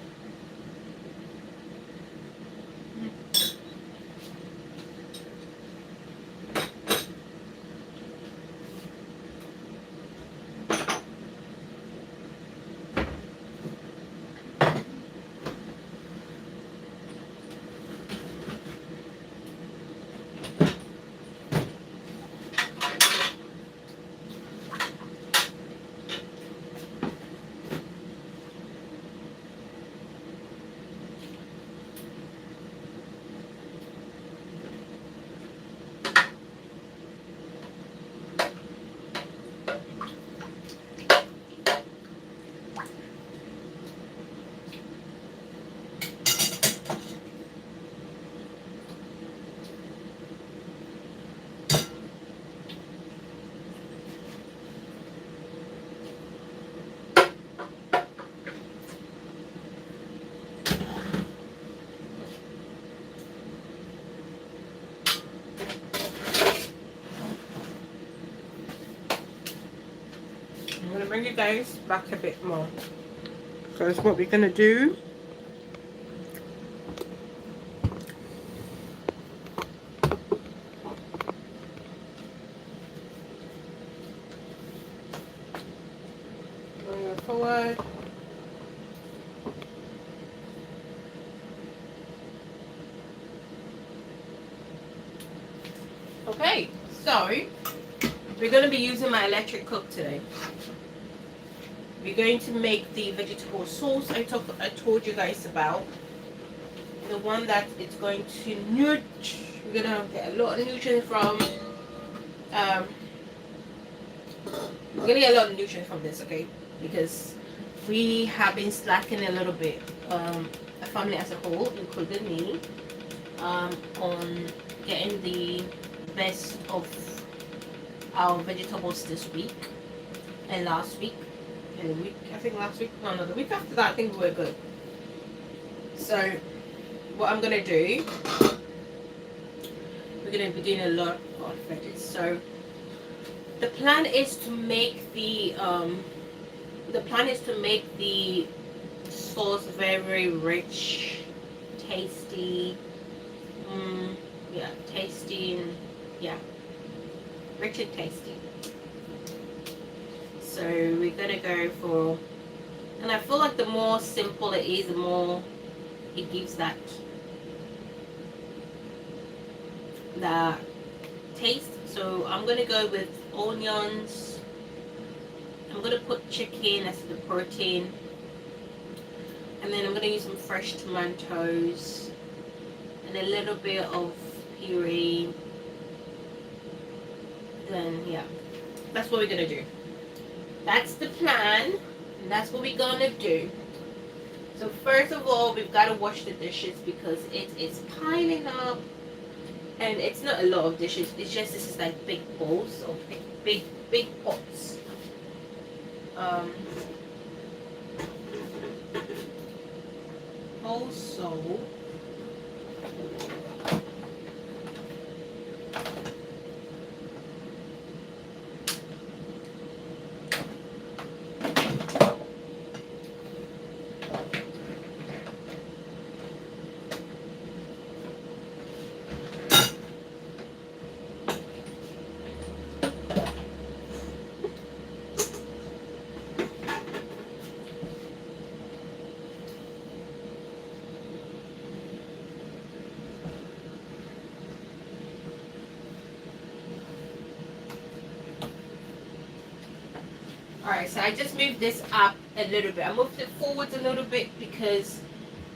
I'm gonna bring you guys back a bit more. Because what we're gonna do, bring it forward. Okay, so we're gonna be using my electric cook today. We're going to make the vegetable sauce I told you guys about. The one that it's going to we're gonna get a lot of nutrients from. We're gonna get a lot of nutrients from this, okay? Because we have been slacking a little bit, a family as a whole, including me, on getting the best of our vegetables this week and last week. And the week, I think last week, no, the week after that, I think we were good. So, what I'm gonna do, we're gonna be doing a lot of veggies. So, the plan is to make the sauce very rich, tasty. Yeah, tasty and yeah, rich and tasty. So we're gonna go for, and I feel like the more simple it is, the more it gives that taste. So I'm gonna go with onions. I'm gonna put chicken as the protein, and then I'm gonna use some fresh tomatoes and a little bit of puree. Then yeah, that's what we're gonna do. That's the plan, and that's what we're gonna do. So first of all, we've got to wash the dishes because it is piling up, and it's not a lot of dishes. It's just this is like big bowls or big pots. Also, alright, so I just moved this up a little bit. I moved it forwards a little bit because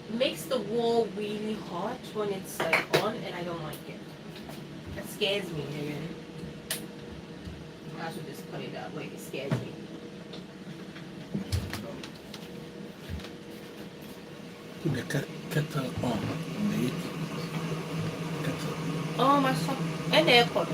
it makes the wall really hot when it's like on, and I don't like it. That scares me, again. I should just put it that way. It scares me. Put the kettle on the heat. Kettle. Oh, my son. And the airport.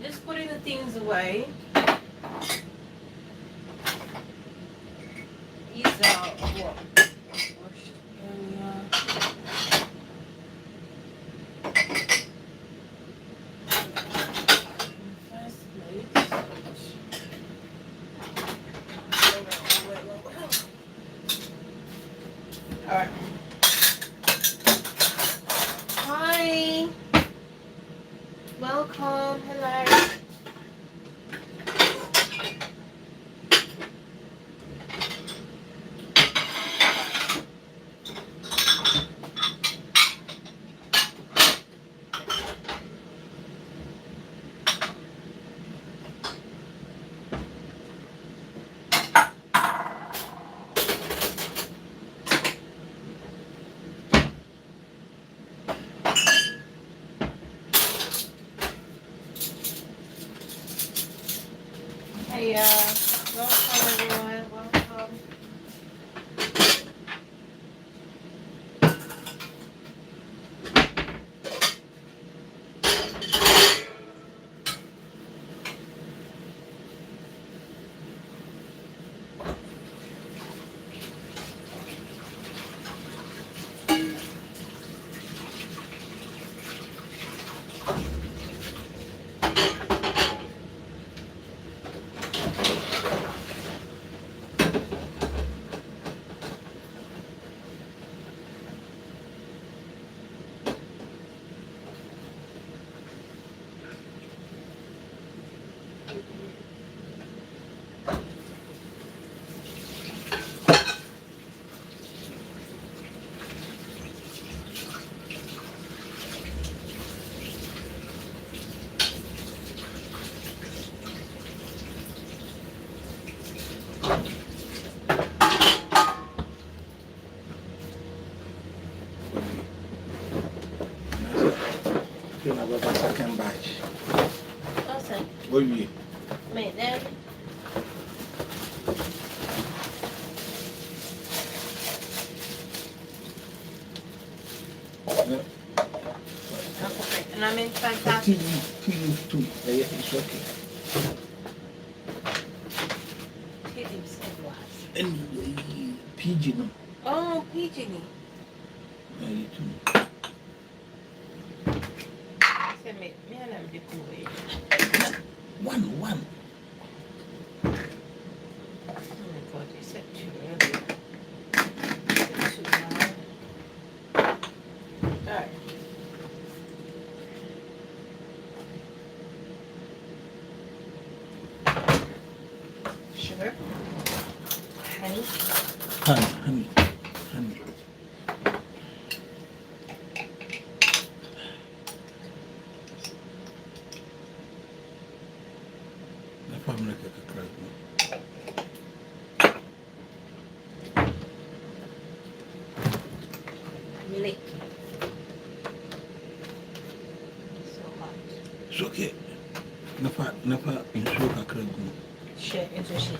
Just putting the things away. These are what? Washed earlier. First place. Alright. Hi. Welcome. Hello. Hey, welcome everyone. Welcome. You know about second batch. Awesome. What you? Mate, then. No. And I'm in fantastic. TV 2. Yeah, it's okay. And PG no. Oh, PG. Yeah, you too. Send me and I'm the cool way. One. Oh my god, you said too early. Too loud. Alright. Sugar. Honey. Honey. The family get a Milk. So hot. It's okay. Napa in sugar crack. Shit, it's a shit.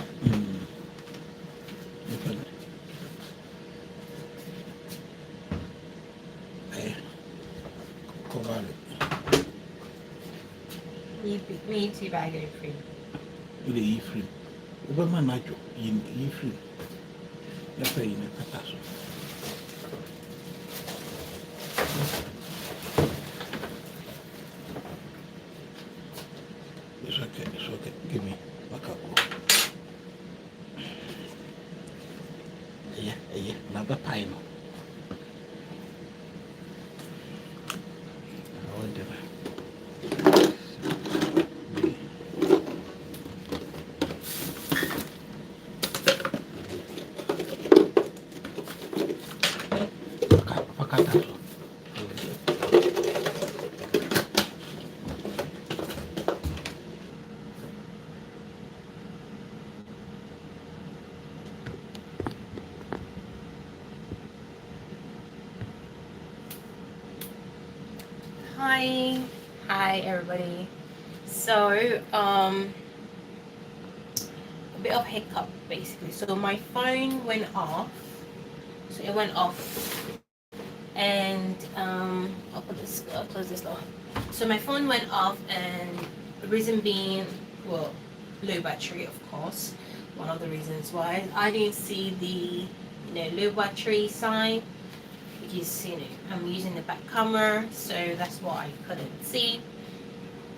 Cover it. Me tea bag it free. With the e-free. Obama Nacho in e-free. That's why you make a tasso. It's okay. Give me my cup. Yeah, another pie. I want them. Hi everybody. So a bit of hiccup basically. So my phone went off. So it went off, and I'll close this door. So my phone went off and reason being, well, low battery, of course. One of the reasons why I didn't see the low battery sign, because I'm using the back camera, so that's what I couldn't see.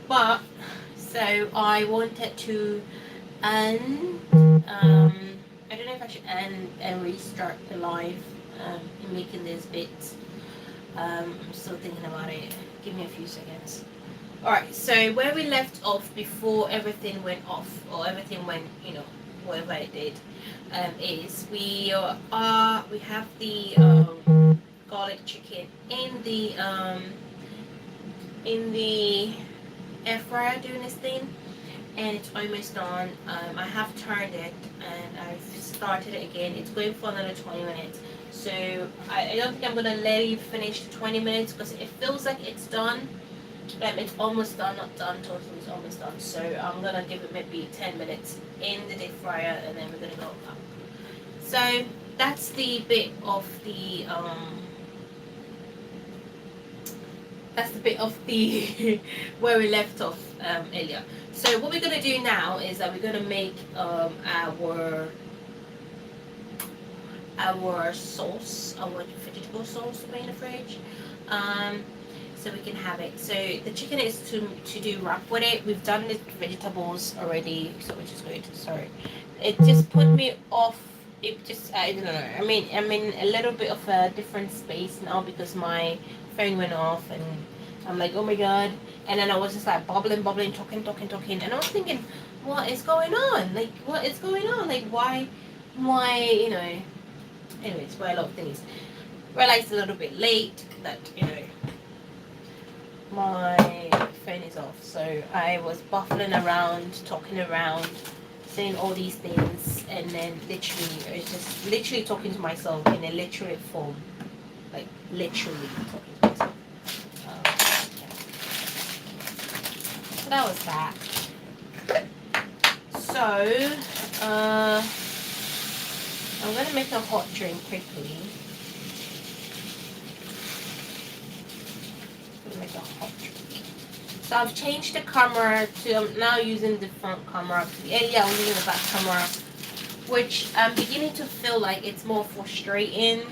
But so I wanted to end. I don't know if I should end and restart the live in making this bit. I'm still thinking about it. Give me a few seconds. Alright, so where we left off before everything went off, or everything went, whatever it did, is we have the garlic chicken in the air fryer doing this thing, and it's almost done. I have turned it and I've started it again. It's going for another 20 minutes. So I don't think I'm gonna let it finish the 20 minutes because it feels like it's done. It's almost done, not done totally, it's almost done. So I'm gonna give it maybe 10 minutes in the deep fryer and then we're gonna go up. So that's the bit of the where we left off earlier. So what we're gonna do now is that we're gonna make our sauce, our vegetable sauce in the fridge, so we can have it. So the chicken is to do wrap with it. We've done the vegetables already, so we're just going to it just put me off. It just, I don't know, I'm in a little bit of a different space now because my phone went off and I'm like, oh my god. And then I was just like bubbling, talking, and I was thinking, what is going on? Like, what is going on? Like, why, anyways, why a lot of things. Realized a little bit late that, my phone is off. So I was buffling around, talking around, saying all these things, and then I was just literally talking to myself in a literate form. Like, literally talking to myself. So that was that. So, I'm going to make a hot drink quickly. So I've changed the camera to, I'm now using the front camera. Earlier I was using the back camera, which I'm beginning to feel like it's more frustrating.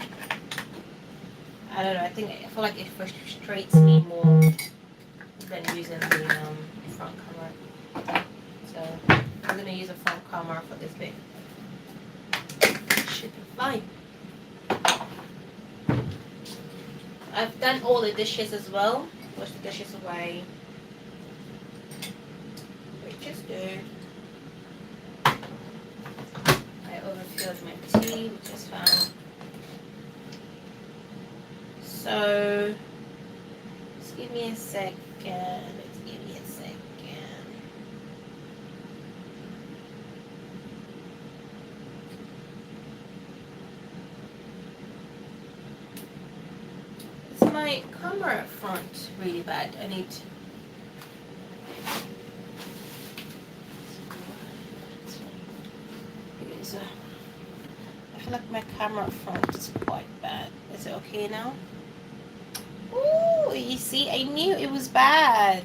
I don't know, I feel like it frustrates me more than using the front camera. So I'm going to use a front camera for this bit. Should be fine. I've done all the dishes as well. Wash the dishes away. Which is good. I overfilled my tea, which is fine. So, just give me a second. Is my camera front really bad? I need to... I feel like my camera front is quite bad. Is it okay now? Ooh, you see, I knew it was bad.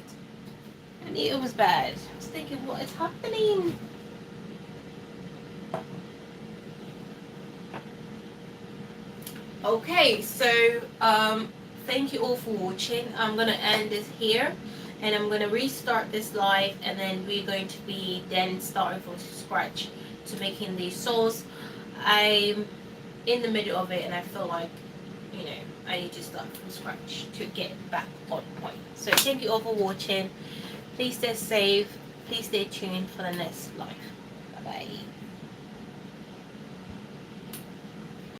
I knew it was bad. I was thinking, what is happening? Okay, so thank you all for watching. I'm gonna end this here, and I'm gonna restart this live, and then we're going to be then starting from scratch to making the sauce. I'm in the middle of it, and I feel like, I need to start from scratch to get back on point. So thank you all for watching. Please stay safe. Please stay tuned for the next live. Bye bye.